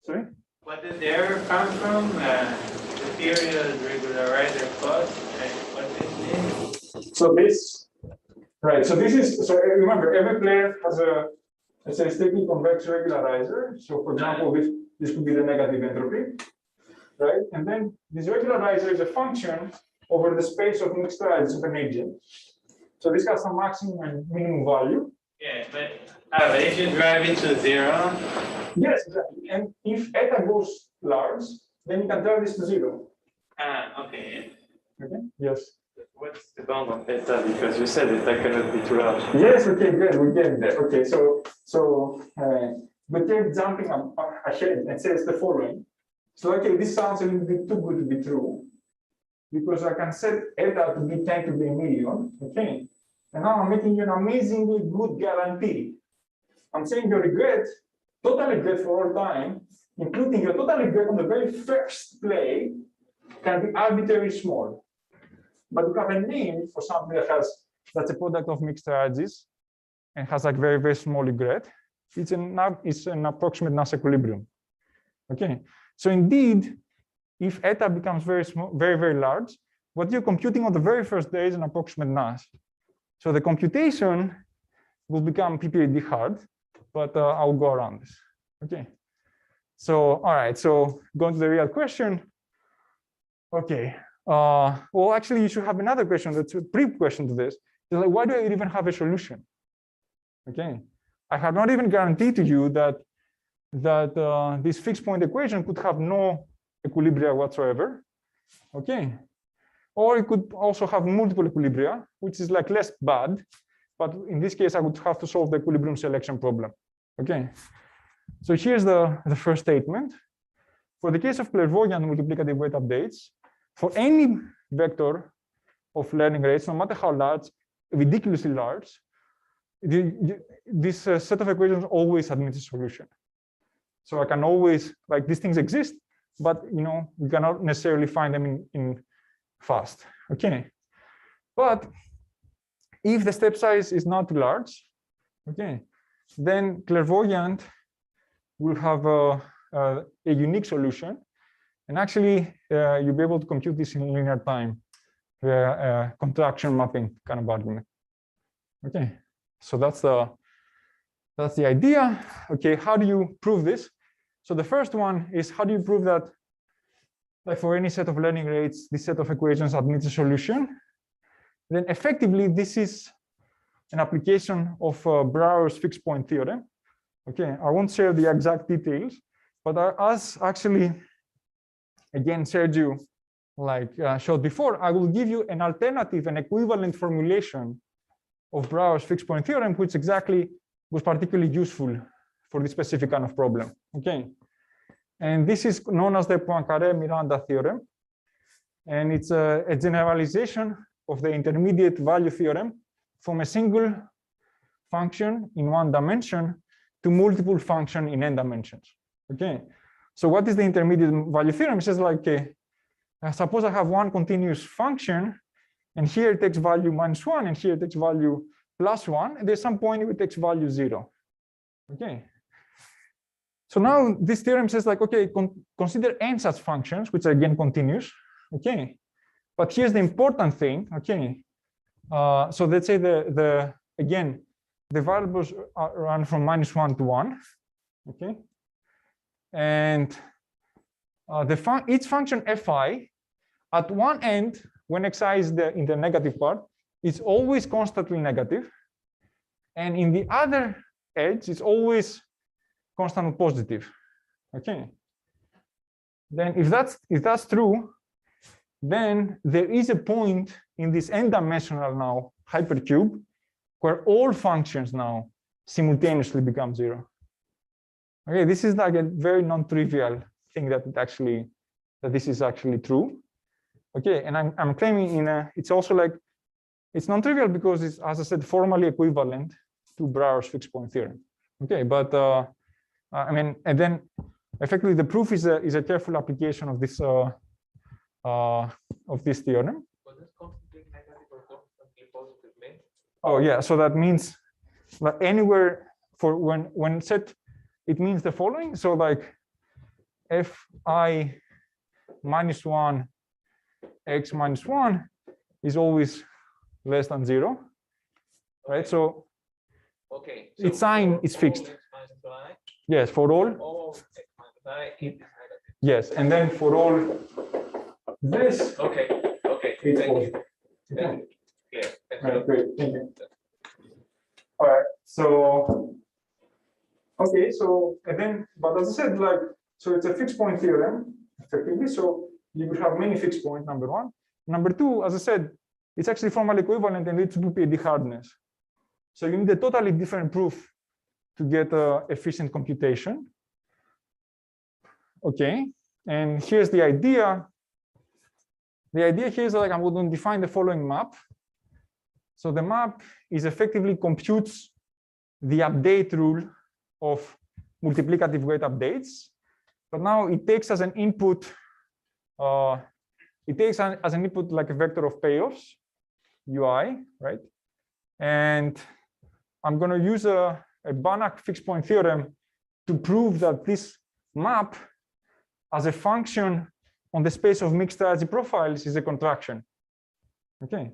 Sorry. What did the error come from? The period regularizer cost, and what is this? So this, right? So this is, so remember, every player has a, let's say, strictly convex regularizer. So for example, this could be the negative entropy, right? And then this regularizer is a function over the space of mixed triads of an agent. So this has some maximum and minimum value. Yeah, but if you drive it to 0. Yes, exactly. And if eta goes large, then you can drive this to 0. Okay. Okay. Yes. What's the bound on eta? Because you said that cannot be too large. Yes. Okay. Good. We're getting there. Okay. So but they're jumping ahead and says the following. So okay, this sounds a little bit too good to be true, because I can set eta to be 10 to the million. Okay. And now I'm making you an amazingly good guarantee. I'm saying your regret, total regret for all time, including your total regret on the very first play, can be arbitrarily small. But you have a name for something that's a product of mixed strategies and has like very, very small regret. It's an approximate Nash equilibrium. Okay. So indeed, if eta becomes very small, very, very large, what you're computing on the very first day is an approximate Nash. So the computation will become PPAD hard, but I'll go around this. Okay. So, all right. So going to the real question. Okay. Well, actually, you should have another question. That's a pre-question to this. It's like, why do I even have a solution? Okay. I have not even guaranteed to you that this fixed point equation could have no equilibria whatsoever. Okay. Or it could also have multiple equilibria, which is like less bad. But in this case, I would have to solve the equilibrium selection problem. Okay. So here's the first statement. For the case of clairvoyant multiplicative weight updates, for any vector of learning rates, no matter how large, ridiculously large, this set of equations always admits a solution. So I can always, like, these things exist, but we cannot necessarily find them in fast. Okay. But if the step size is not too large, okay, then clairvoyant will have a unique solution. And actually, you'll be able to compute this in linear time, contraction mapping kind of argument. Okay, so that's the idea. Okay, how do you prove this? So the first one is, how do you prove that, like, for any set of learning rates, this set of equations admits a solution? Then effectively, this is an application of Brouwer's fixed point theorem. Okay, I won't share the exact details, but as actually, again, Sergio showed before, I will give you an alternative, an equivalent formulation of Brouwer's fixed point theorem, which exactly was particularly useful for this specific kind of problem. Okay, and this is known as the Poincaré-Miranda theorem, and it's a generalization of the intermediate value theorem from a single function in one dimension to multiple function in n dimensions. Okay, so what is the intermediate value theorem? It says like, suppose I have one continuous function, and here it takes value -1, and here it takes value +1, and there's some point it takes value 0. Okay. So now this theorem says like, okay, consider n such functions, which are again continuous. Okay. But here's the important thing. Okay. So let's say again, the variables run from -1 to 1. Okay. And each function fi at one end, when xi is in the negative part, is always constantly negative, and in the other edge, it's always constant positive. Okay. Then if that's true, then there is a point in this n-dimensional now hypercube where all functions now simultaneously become 0. Okay, this is like a very non-trivial thing that this is actually true. Okay, and I'm claiming it's also like, it's non-trivial because it's, as I said, formally equivalent to Brouwer's fixed point theorem. Okay, but I mean, and then effectively the proof is a careful application of this theorem. What does constantly negative or constantly positive mean? Oh yeah, so that means like anywhere for when set, it means the following. So like fi -1 x -1 is always less than 0, right? So okay, so its sign is fixed. Yes, for all. Yes, and then for all this. Okay. It's Thank you. Okay. Clear. Right, great. Thank you. All right. So okay. So and then, but as I said, like, so it's a fixed point theorem effectively. So you would have many fixed points. Number one. Number two, as I said, it's actually formally equivalent and it's PPAD hardness. So you need a totally different proof to get efficient computation. Okay, and here's the idea. The idea here is like I'm going to define the following map. So the map is effectively computes the update rule of multiplicative weight updates, but now it takes as an input, like a vector of payoffs, UI, right? And I'm going to use a Banach fixed point theorem to prove that this map as a function on the space of mixed strategy profiles is a contraction. Okay,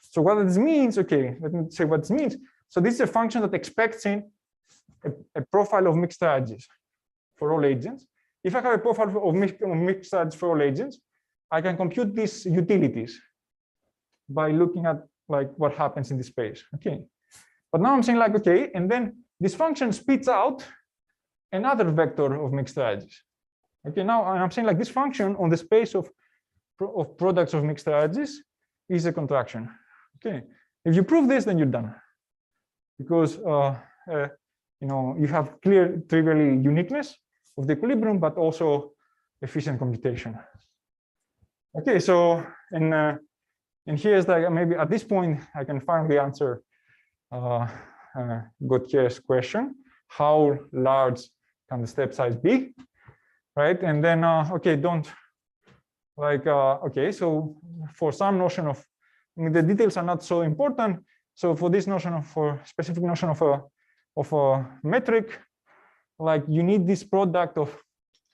so what this means, okay, let me say what this means. So this is a function that expects in a profile of mixed strategies for all agents. If I have a profile of mixed strategies for all agents, I can compute these utilities by looking at like what happens in the space. Okay, but now I'm saying like, okay, and then this function spits out another vector of mixed strategies. Okay, now I'm saying like this function on the space of products of mixed strategies is a contraction. Okay, if you prove this, then you're done, because you know, you have clear trivially uniqueness of the equilibrium, but also efficient computation. Okay, so and here's like maybe at this point I can finally answer Gautier's question: how large can the step size be? Right, and then okay, don't like okay. So for some notion of, I mean, the details are not so important. So for this notion of specific notion of a metric, like you need this product of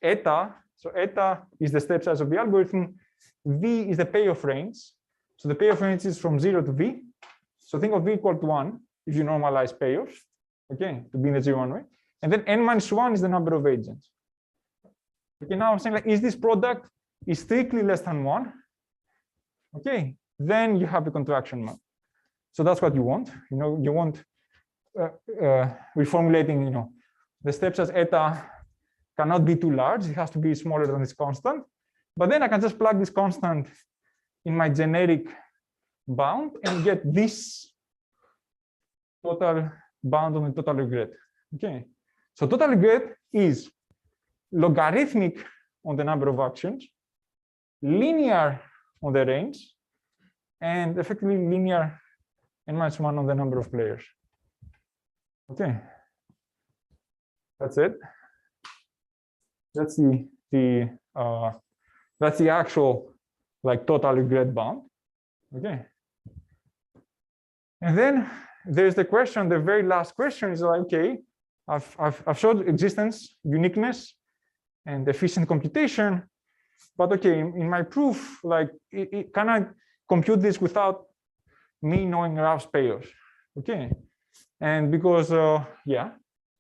eta. So eta is the step size of the algorithm. V is the payoff range. So the payoff range is from 0 to V. So think of V equal to 1 if you normalize payoffs, okay, to be in the 0 1 way. And then n minus 1 is the number of agents. Okay, now I'm saying like, is this product is strictly less than 1? Okay, then you have the contraction map. So that's what you want. You want reformulating. The steps as eta cannot be too large. It has to be smaller than this constant. But then I can just plug this constant in my generic bound and get this total bound on the total regret. Okay, so total regret is logarithmic on the number of actions, linear on the range, and effectively linear n-1 on the number of players. Okay, that's it. That's the actual like total regret bound. Okay, and then there's the question. The very last question is like, okay, I've showed existence, uniqueness, and efficient computation, but okay, in my proof, like, can I compute this without me knowing Rao's payloads? Okay, and because yeah,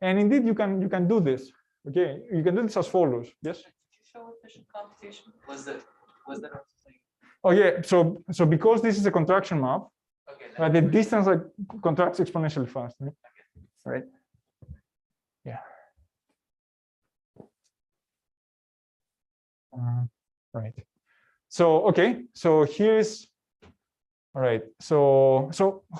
and indeed you can do this. Okay, you can do this as follows. Yes. Did you show efficient computation? Was that something? Oh yeah. So because this is a contraction map, Okay. the distance like contracts exponentially fast. Right? Right. Yeah. Right. So okay. So here's. All right. So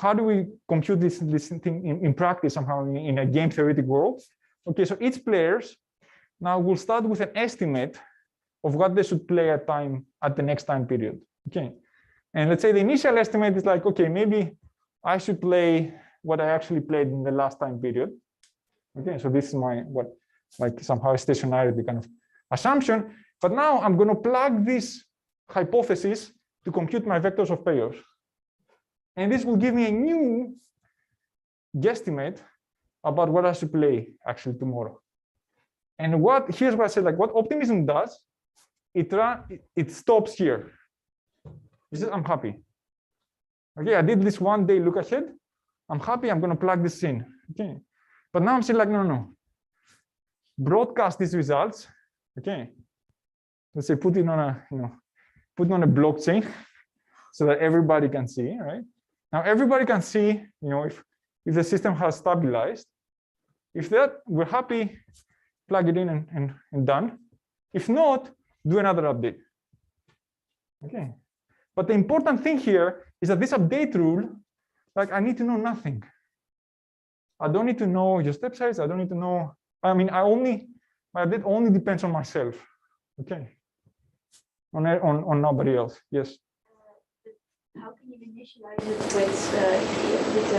how do we compute this thing in practice somehow in a game theoretic world? Okay. So each players now will start with an estimate of what they should play at the next time period. Okay. And let's say the initial estimate is like, okay, maybe I should play what I actually played in the last time period. Okay, so this is like somehow a stationarity kind of assumption. But now I'm going to plug this hypothesis to compute my vectors of payloads. And this will give me a new guesstimate about what I should play actually tomorrow. And here's what I said, like what optimism does, it stops here. It says, I'm happy. Okay, I did this 1 day look ahead. I'm happy, I'm going to plug this in. Okay, but now I'm saying like, no. Broadcast these results. Okay, let's say put it on a blockchain so that everybody can see. Right now, everybody can see. If the system has stabilized. If that, we're happy. Plug it in and done. If not, do another update. Okay. But the important thing here is that this update rule, like I need to know nothing. I don't need to know your step size. I don't need to know. I mean, my update only depends on myself. Okay. On nobody else. Yes. How can you initialize it with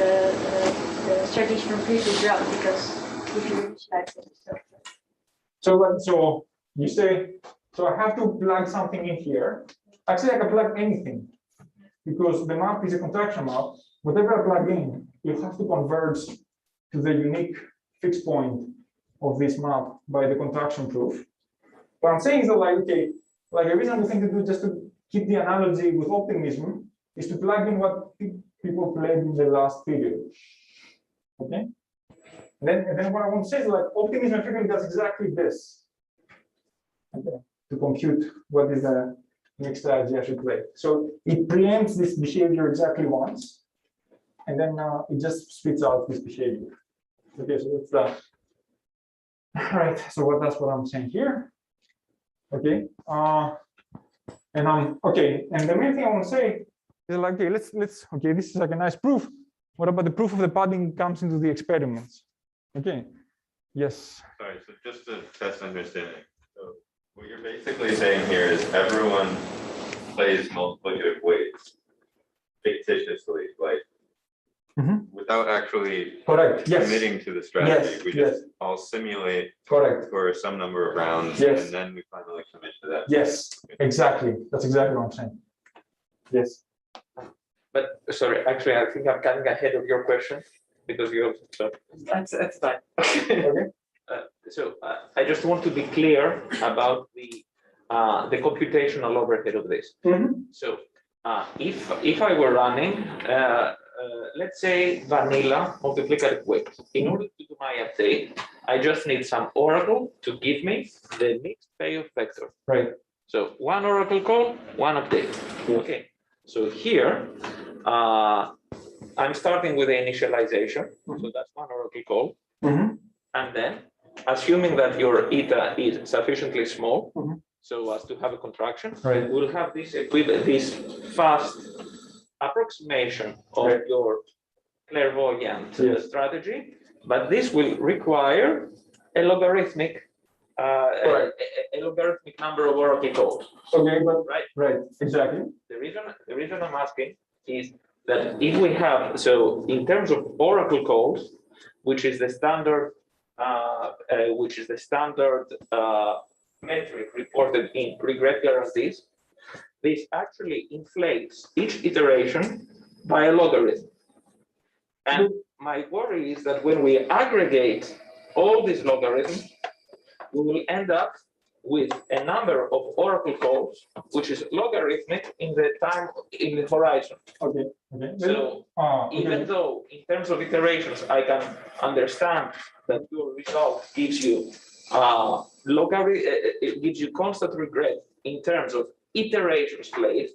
the strategy from previous route? Because if you initialize it, so you say, so I have to plug something in here. Actually, I can plug anything because the map is a contraction map. Whatever I plug in, you have to converge to the unique fixed point of this map by the contraction proof. What I'm saying is that, like, okay, like a reasonable thing to do just to keep the analogy with optimism is to plug in what people played in the last period. Okay. And then what I want to say is like optimism effectively does exactly this. Okay. To compute what is the next strategy I should play. So it preempts this behavior exactly once, and then it just spits out this behavior. Okay, so that's that. All right. So that's what I'm saying here. Okay. And okay. And the main thing I want to say is like, okay, let's okay, this is like a nice proof. What about the proof of the padding comes into the experiments? Okay. Yes. Sorry. So just to test understanding. So what you're basically saying here is everyone plays multiplicative ways fictitiously, like without actually committing to the strategy. We just all simulate for some number of rounds, and then we finally commit to that. Yes, exactly. That's exactly what I'm saying. Yes. But sorry, actually, I think I'm coming ahead of your question because you also. That's fine. Okay. So I just want to be clear about the computational overhead of this. So if I were running, let's say vanilla multiplicative weight, in order to do my update, I just need some oracle to give me the mixed payoff vector. Right. So one oracle call, one update. Okay. So here, I'm starting with the initialization. So that's one oracle call. And then, assuming that your eta is sufficiently small, so as to have a contraction, Right. we'll have this fast approximation of your clairvoyant strategy, but this will require a logarithmic a logarithmic number of oracle calls. Okay, but right, exactly. The reason I'm asking is that if we have, so in terms of oracle calls, which is the standard metric reported in regret guarantees, this actually inflates each iteration by a logarithm. And my worry is that when we aggregate all these logarithms, we will end up with a number of oracle calls, which is logarithmic in the horizon. Okay. So even though in terms of iterations, I can understand that your result gives you it gives you constant regret in terms of iterations played.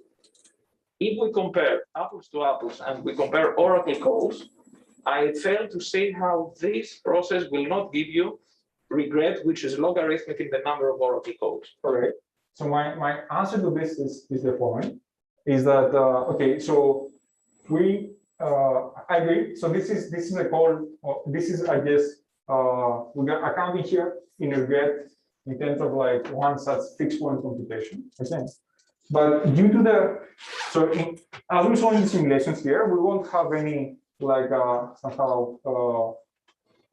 If we compare apples to apples and we compare oracle calls, I fail to see how this process will not give you regret, which is logarithmic in the number of oracle calls. Correct. So my answer to this is the following: is that okay? So we I agree. So this is a call. This is, I guess, we got accounting here in regret in terms of like one such fixed point computation. Okay. But due to the as we saw in the simulations here, we won't have any like somehow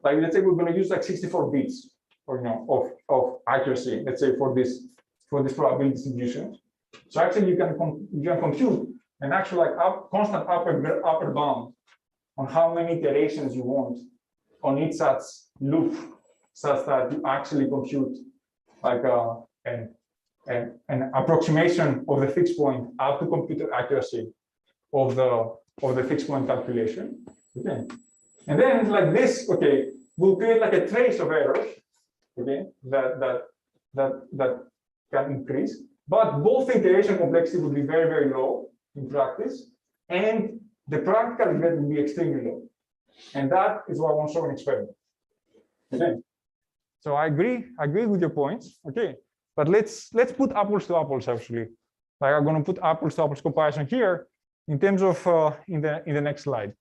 like, let's say we're going to use like 64 bits or of accuracy, let's say for this probability distribution. So actually you can compute an actual like constant upper bound on how many iterations you want on each such loop, such that you actually compute like an approximation of the fixed point up to computer accuracy of the fixed point calculation. Okay. And then like this, okay, we'll create like a trace of errors, okay, that can increase, but both iteration complexity will be very, very low in practice, and the practical regret will be extremely low. And that is what I want to show in experiment. Okay. So I agree with your points. Okay. But let's put apples to apples actually. Like I'm going to put apples to apples comparison here in terms of in the next slide.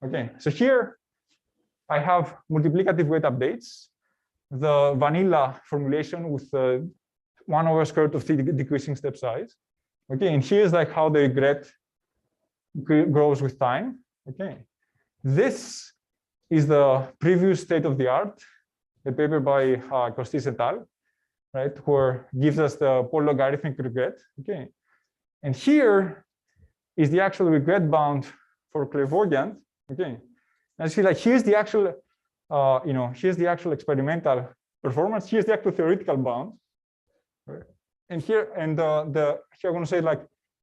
Okay. So here I have multiplicative weight updates, the vanilla formulation with 1 over square root of t decreasing step size. Okay. And here's like how the regret grows with time. Okay. This is the previous state of the art, the paper by Costis et al., right, where gives us the polar logarithmic regret. Okay. And here is the actual regret bound for clairvoyant. Okay. And see, like here's the actual, here's the actual experimental performance. Here's the actual theoretical bound. Right? And here, and here I'm going to say like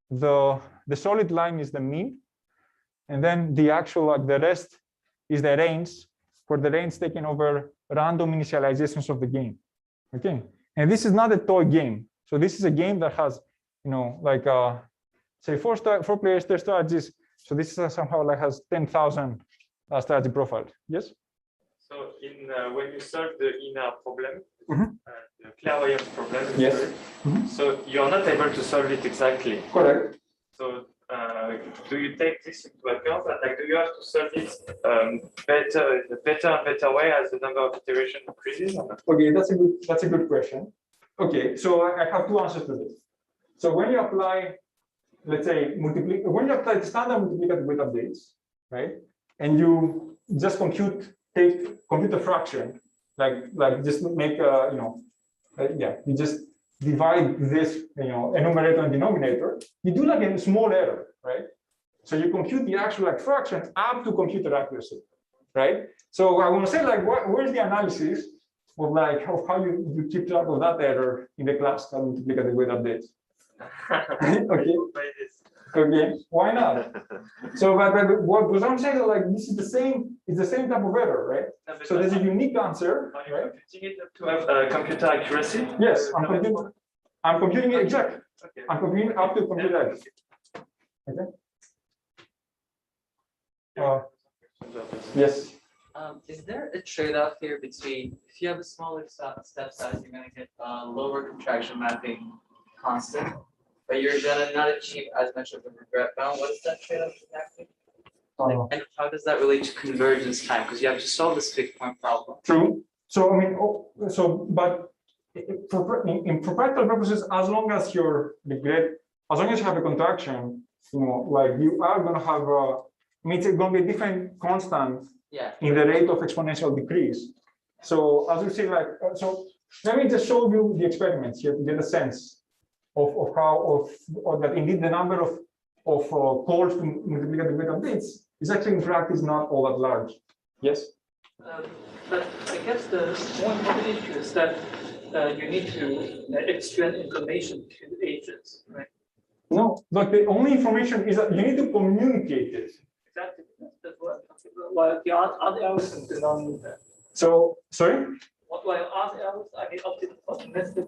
the solid line is the mean, and then the actual like the rest is the range, where the range taken over random initializations of the game. Okay. And this is not a toy game. So this is a game that has, like say four players, 10 strategies. So this is somehow like has 10,000 strategy profiles. Yes. So when you solve the inner problem, the clairvoyant problem, yes. So you're not able to solve it exactly. Correct. So do you take this into account? And like, do you have to solve it better and better way as the number of iterations increases? Okay, that's a good question. Okay, so I have two answers to this. So when you apply, let's say, when you apply the standard multiplicative weight updates, right, and you just compute a fraction, like just make you just divide this, numerator and denominator, you do like a small error, right? So you compute the actual like fraction up to computer accuracy, right? So I want to say like, where's the analysis of like of how you keep track of that error in the classical multiplicative weight updates? Okay. Okay, why not? So, but what I'm saying is like this is the same. It's the same type of error, right? So there's a unique answer, right? To have computer accuracy. Yes, I'm computing it exactly. Okay. I'm computing up to computer accuracy. Okay. Yes. Is there a trade-off here between if you have a smaller step size, you're going to get lower contraction mapping constant, but you're going to not achieve as much of a regret bound? What is that trade-off exactly? And how does that relate to convergence time? Because you have to solve this fixed point problem. True. So I mean, but for practical purposes, as long as your regret, as long as you have a contraction, like you are going to have a. I mean, it's going to be a different constant in the rate of exponential decrease. So as we say, like, so let me just show you the experiments here to get a sense of how that indeed the number of calls to multiplicative beta bits is actually in practice not all that large. Yes. But I guess the one issue is that you need to extend information to the agents, right? No, but the only information is that you need to communicate it. Exactly. That's what I'm talking about. While the other algorithms do not need that. So, sorry? While other algorithms, I mean, optimistic,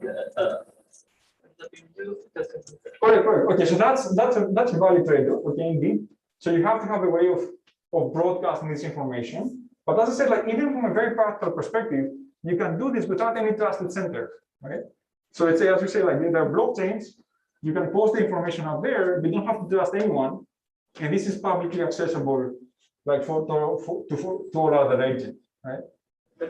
Correct. Okay, so that's a valid trade-off. Okay, indeed. So you have to have a way of broadcasting this information. But as I said, like even from a very practical perspective, you can do this without any trusted center, right? So let's say, as we say, like there are blockchains, you can post the information out there. You don't have to trust anyone, and this is publicly accessible, like to all other agents, right?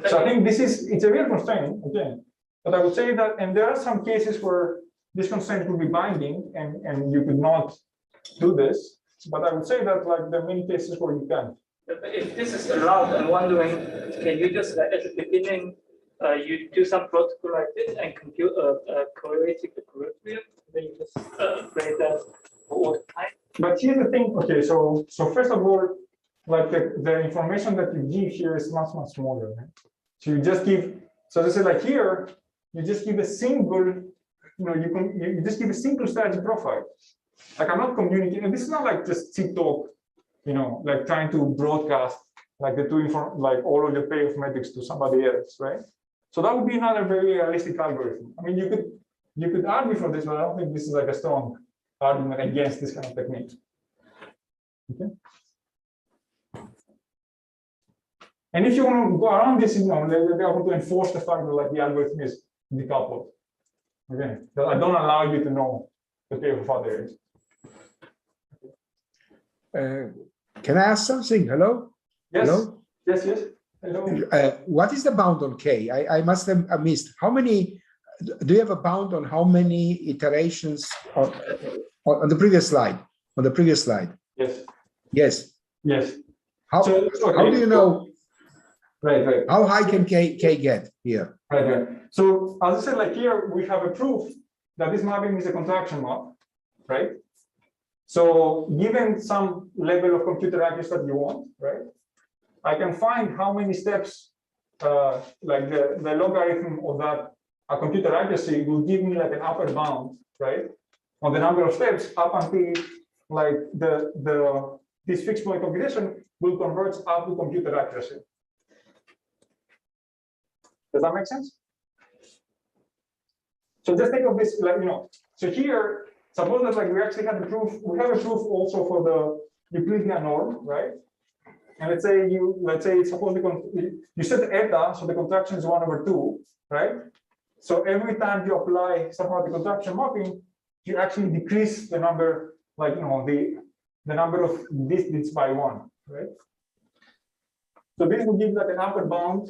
So I think it's a real constraint again. But I would say that, and there are some cases where this constraint could be binding, and you could not do this. But I would say that like there are many cases where you can. If this is allowed, I'm wondering, can you just at the beginning, you do some protocol like this and compute correlative equilibrium, then you just play that for all the time? But here's the thing. Okay, so first of all, like the information that you give here is much smaller. Right? So you just give. So as I said, like here, you just give a single. You just give a single strategy profile. Like I'm not communicating. And this is not like just TikTok. Like trying to broadcast like the like all of the payoff metrics to somebody else, right? So that would be another very realistic algorithm. I mean, you could argue for this, but I don't think this is like a strong argument against this kind of technique. Okay. And if you want to go around this, they want to enforce the fact that like the algorithm is decoupled. Okay, that I don't allow you to know the payoff of other agents. Can I ask something? Hello? Yes. Hello? Yes. Hello. What is the bound on K? I must have missed. How many, do you have a bound on how many iterations on the previous slide? On the previous slide? Yes. How do you know? Right. How high can K get here? Right. So as I said, like here, we have a proof that this mapping is a contraction map, right? So given some level of computer accuracy that you want, right? I can find how many steps, like the logarithm of that computer accuracy will give me like an upper bound, right? On the number of steps up until like this fixed point computation will converge up to computer accuracy. Does that make sense? So just think of this, like, so here, suppose that like we actually have a proof, also for the Euclidean norm, right? And let's say suppose you set eta, so the contraction is 1/2, right? So every time you apply somehow the contraction mapping, you actually decrease the number, like the number of these bits by 1, right? So this will give like an upper bound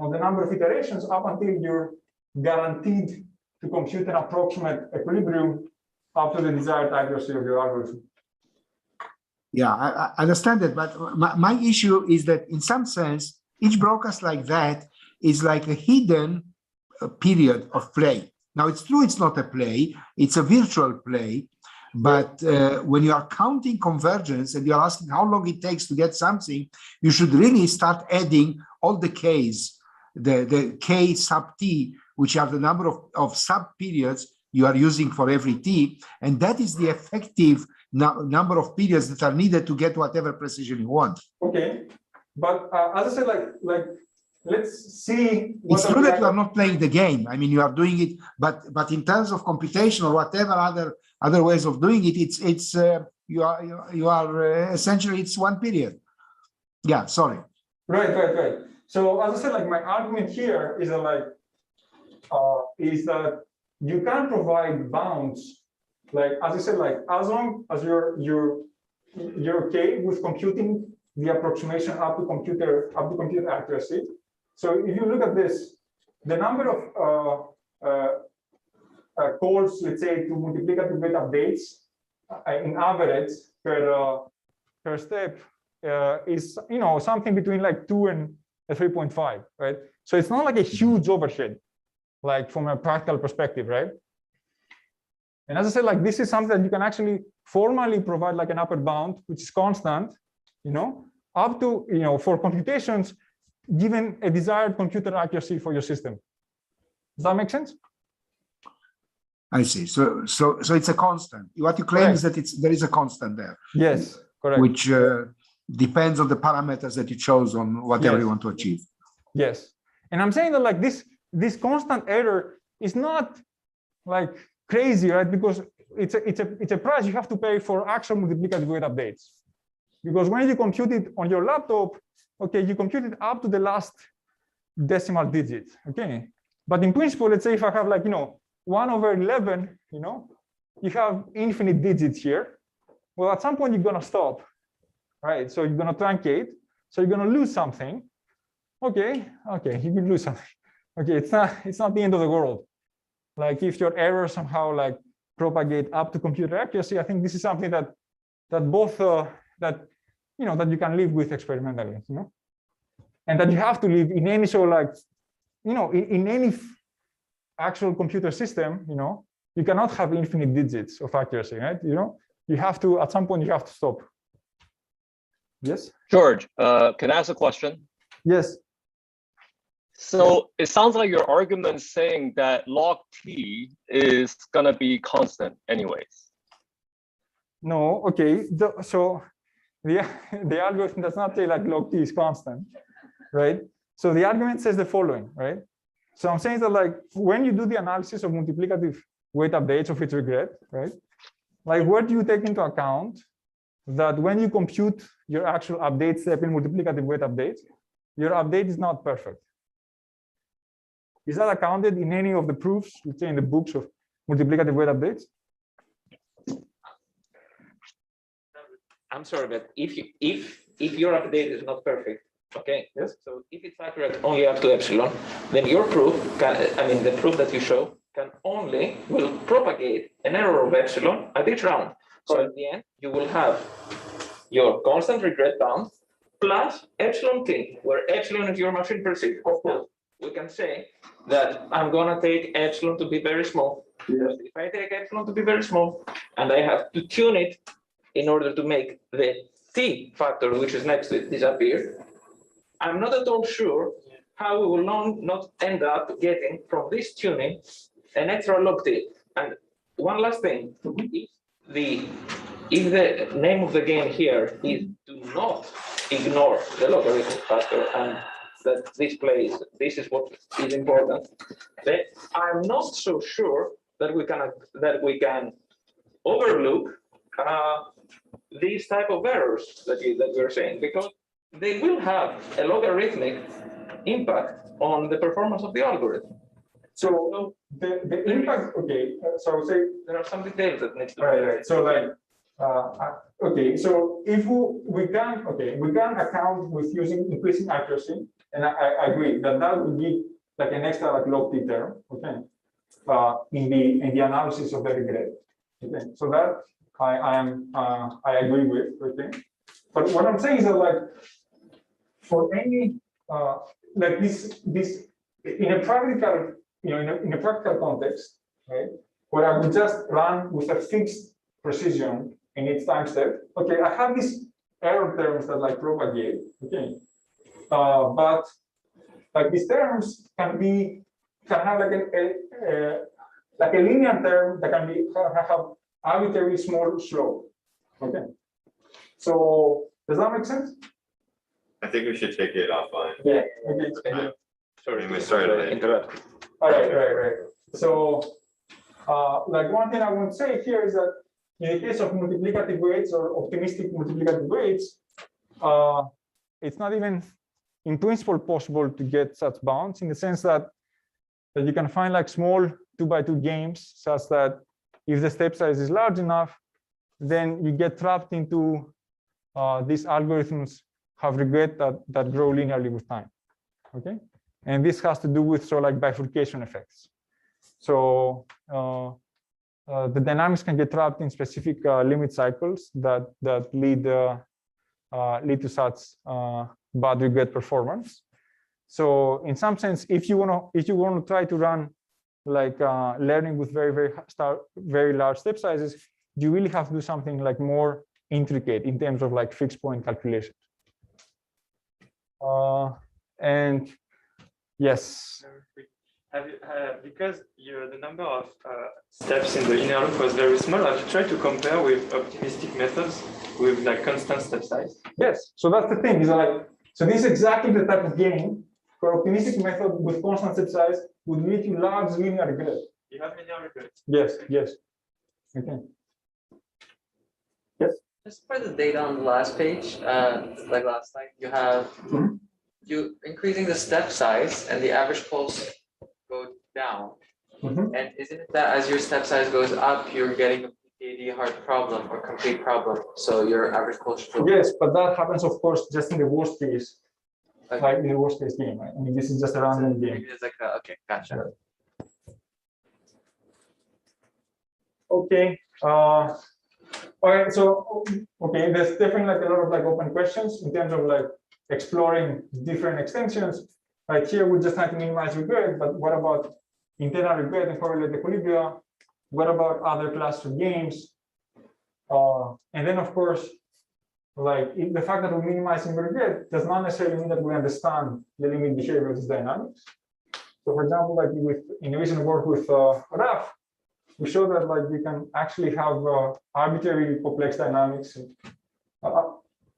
on the number of iterations up until you're guaranteed to compute an approximate equilibrium up to the desired accuracy of your algorithm. Yeah, I understand that, but my issue is that in some sense, each broadcast like that is like a hidden period of play. Now, it's true it's not a play, it's a virtual play, but when you are counting convergence and you're asking how long it takes to get something, you should really start adding all the Ks, the K sub T, which are the number of sub periods you are using for every T, and that is the effective number of periods that are needed to get whatever precision you want. Okay, but as I said, like let's see. It's true that you are not playing the game. I mean, you are doing it, but in terms of computation or whatever other ways of doing it, it's you are essentially it's one period. Yeah, sorry. Right. So as I said, like my argument here is that you can provide bounds, like as I said, like as long as you're okay with computing the approximation up to computer accuracy. So if you look at this, the number of calls, let's say, to multiplicative weight updates in average per step is something between like 2 and 3.5, right? So it's not like a huge overhead, like from a practical perspective, right? And as I said, like this is something that you can actually formally provide like an upper bound, which is constant, up to, for computations, given a desired computer accuracy for your system. Does that make sense? I see. So it's a constant. What you claim is that there is a constant there. Yes, correct. Which depends on the parameters that you chose on whatever you want to achieve. Yes, and I'm saying that like this constant error is not like crazy, right? Because it's a price you have to pay for actual multiplicative weight updates. Because when you compute it on your laptop, okay, you compute it up to the last decimal digit, okay? But in principle, let's say if I have like 1/11, you have infinite digits here. Well, at some point you're gonna stop, right? So you're gonna truncate. So you're gonna lose something. Okay, you can lose something. Okay, it's not the end of the world. Like if your error somehow like propagate up to computer accuracy, I think this is something that both that you can live with experimentally, and that you have to live in any sort of like, in any actual computer system, you cannot have infinite digits of accuracy, right? You have to, at some point, you have to stop. Yes? George, can I ask a question? Yes. So it sounds like your argument is saying that log t is going to be constant anyways. No, okay. So the algorithm does not say like log t is constant, right? So the argument says the following, right? So I'm saying that like when you do the analysis of multiplicative weight updates of its regret, right? Like what do you take into account that when you compute your actual update step in multiplicative weight updates, your update is not perfect? Is that accounted in any of the proofs, let's say in the books of multiplicative weight updates? I'm sorry, but if your update is not perfect, okay? Yes. So if it's accurate only up to epsilon, then your proof the proof that you show will propagate an error of epsilon at each round. So at the end, you will have your constant regret bound plus epsilon t, where epsilon is your machine precision. Of course, we can say that I'm gonna take epsilon to be very small. Yes. If I take epsilon to be very small, and I have to tune it in order to make the t factor, which is next to it, disappear, I'm not at all sure how we will not end up getting from this tuning an extra log t. And one last thing, if the name of the game here is do not ignore the logarithmic factor and that this is what is important, then I'm not so sure that we can overlook these type of errors that we're saying, because they will have a logarithmic impact on the performance of the algorithm. So the impact, okay, so say there are some details that need to be right. So like, okay, so if we can account with using increasing accuracy, and I agree that will give like an extra like log t term, okay, in the analysis of the regret. Okay, so that I agree with, okay. But what I'm saying is that like for any like this in a practical, in a practical context, right, where I would just run with a fixed precision in each time step. Okay, I have these error terms that like propagate, okay, but like these terms can have like a linear term that can have arbitrary small slope. Okay. So does that make sense? I think we should take it offline. Yeah. Okay. Sorry, we started late. All right. So, like one thing I want to say here is that in the case of multiplicative weights or optimistic multiplicative weights, it's not even in principle possible to get such bounds in the sense that you can find like small 2x2 games such that if the step size is large enough, then you get trapped into these algorithms have regret that grow linearly with time. Okay, and this has to do with like bifurcation effects. So the dynamics can get trapped in specific limit cycles that lead to such bad regret performance. So in some sense, if you want to try to run like learning with very large step sizes, you really have to do something like more intricate in terms of like fixed point calculations. And yes. Because the number of steps in the inner loop was very small, have you tried to compare with optimistic methods with like constant step size? Yes. So that's the thing. Is like, so this is exactly the type of game where optimistic method with constant step size would lead to large linear regret. You have linear regret? Yes. Okay. Yes. Just for the data on the last page, like last slide, you have you increasing the step size and the average pulse go down. And isn't it that as your step size goes up, you're getting a PKD hard problem or complete problem? So your average pulse should. Yes, but that happens, of course, just in the worst case. Okay. Like in the worst case game. Right? I mean, this is just a random game. It's like okay, gotcha. Okay. All right. So okay, there's definitely like a lot of like open questions in terms of like exploring different extensions. Like here, we just try to minimize regret, but what about internal regret and correlated equilibria? What about other classes of games? And then, of course, like the fact that we're minimizing regret does not necessarily mean that we understand the limit behavior of these dynamics. So, for example, like in a recent work with RAF, we show that like we can actually have arbitrary complex dynamics,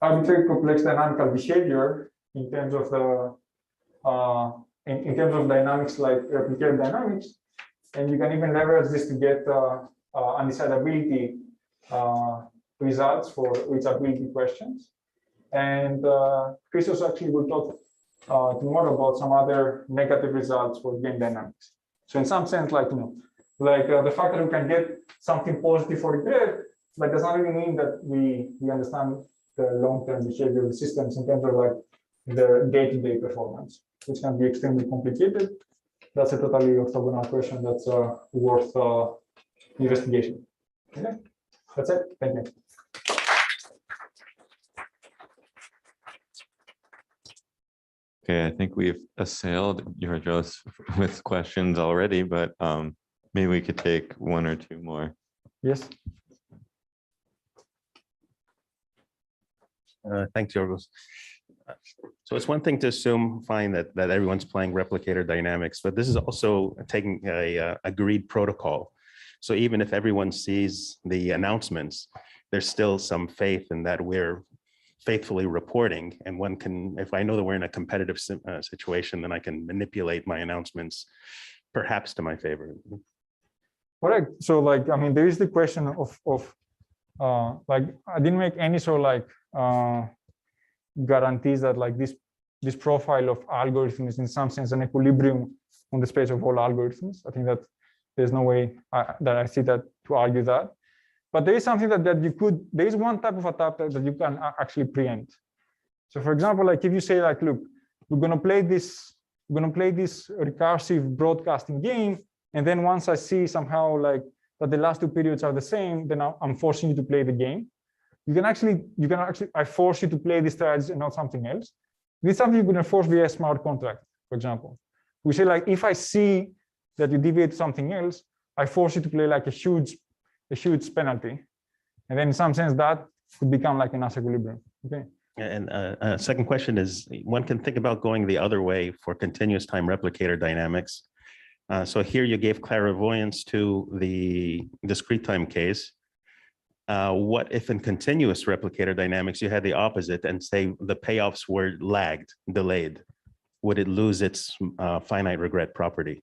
arbitrary complex dynamical behavior in terms of the in terms of dynamics like replicative dynamics, and you can even leverage this to get undecidability results for reachability questions. And Christos actually will talk tomorrow about some other negative results for game dynamics. So in some sense, like the fact that we can get something positive for regret, like does not really mean that we understand the long-term behavior of the systems in terms of like the day-to-day performance, which can be extremely complicated. That's a totally orthogonal question that's worth investigation. Okay, that's it. Thank you. Okay, I think we've assailed Georgios with questions already, but maybe we could take one or two more. Yes. Thanks, Georgios. So it's one thing to find that everyone's playing replicator dynamics, but this is also taking a agreed protocol. So even if everyone sees the announcements, there's still some faith in that we're faithfully reporting. And one can, if I know that we're in a competitive situation, then I can manipulate my announcements perhaps to my favor. Correct. So like, I mean, there is the question of like, I didn't make any sort of like guarantees that like this profile of algorithms is in some sense an equilibrium on the space of all algorithms. I think that there's no way that I see that to argue that. But there is something that you could, there is one type of attack that you can actually preempt. So for example, like if you say like, look, we're going to play this recursive broadcasting game, and then once I see somehow like that the last two periods are the same, then I'm forcing you to play the game. You can actually, I force you to play this strategy and not something else. This is something you can enforce via a smart contract, for example. We say like, if I see that you deviate to something else, I force you to play like a huge penalty. And then in some sense that could become like an as equilibrium. Okay. And second question is, one can think about going the other way for continuous time replicator dynamics. So here you gave clairvoyance to the discrete time case. what if in continuous replicator dynamics, you had the opposite and say the payoffs were lagged, delayed? Would it lose its finite regret property?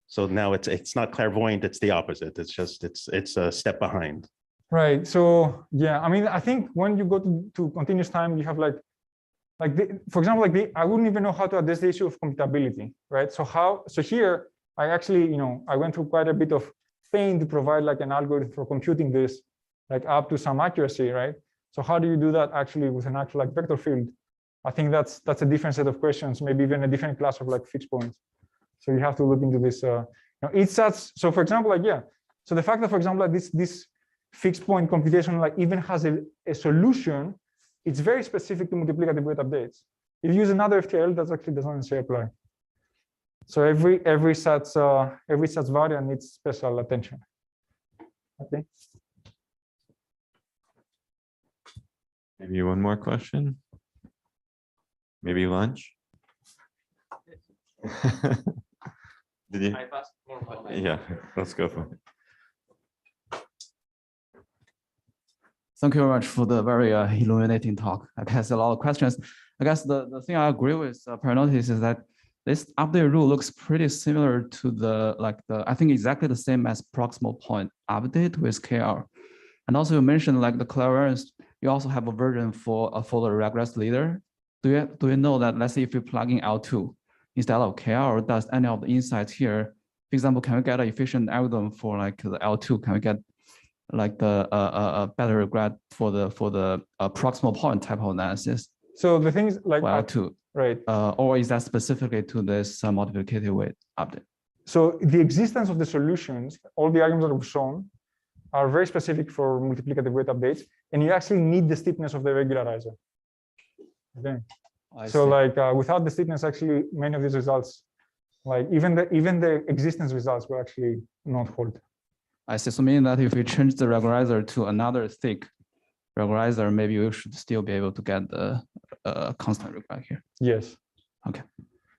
So now it's not clairvoyant, it's the opposite. It's just, it's a step behind. Right. So yeah, I mean, I think when you go to continuous time, you have for example, I wouldn't even know how to address the issue of computability, right? So here, I actually, I went through quite a bit of pain to provide like an algorithm for computing this, like up to some accuracy, right? So how do you do that actually with an actual like vector field? I think that's a different set of questions, maybe even a different class of like fixed points. So you have to look into this. It's such. So for example, so the fact that, for example, like this fixed point computation like even has a solution, it's very specific to multiplicative weight updates. If you use another FTL, that actually doesn't necessarily apply. So every such variant needs special attention. Okay. Maybe one more question. Maybe lunch. Did you? I've asked more, but Yeah, let's go for it. Thank you very much for the very illuminating talk. I guess a lot of questions. I guess the thing I agree with Paranotis is that this update rule looks pretty similar to I think exactly the same as proximal point update with KR. And also you mentioned like the Clairvoyant, you also have a version for the regress leader. Do you know that, let's say if you plug in L2 instead of KR, or does any of the insights here, for example, can we get an efficient algorithm for like the L2? Can we get like the better regret for the proximal point type of analysis? So the thing is like L2, right? Or is that specifically to this multiplicative weight update? So the existence of the solutions, all the arguments that we've shown, are very specific for multiplicative weight updates, and you actually need the steepness of the regularizer. Okay. So like without the steepness, actually many of these results, like even the existence results will actually not hold. I see. So meaning that if we change the regularizer to another thick regularizer, maybe we should still be able to get the constant regret here. Yes. Okay.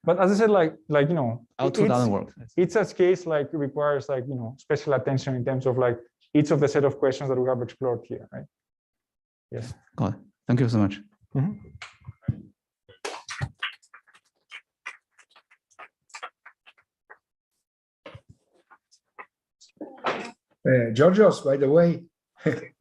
But as I said, L2 doesn't work. It's a case requires special attention in terms of each of the set of questions that we have explored here, right? Yes. Got it. Thank you so much. Mm-hmm. Georgios, by the way,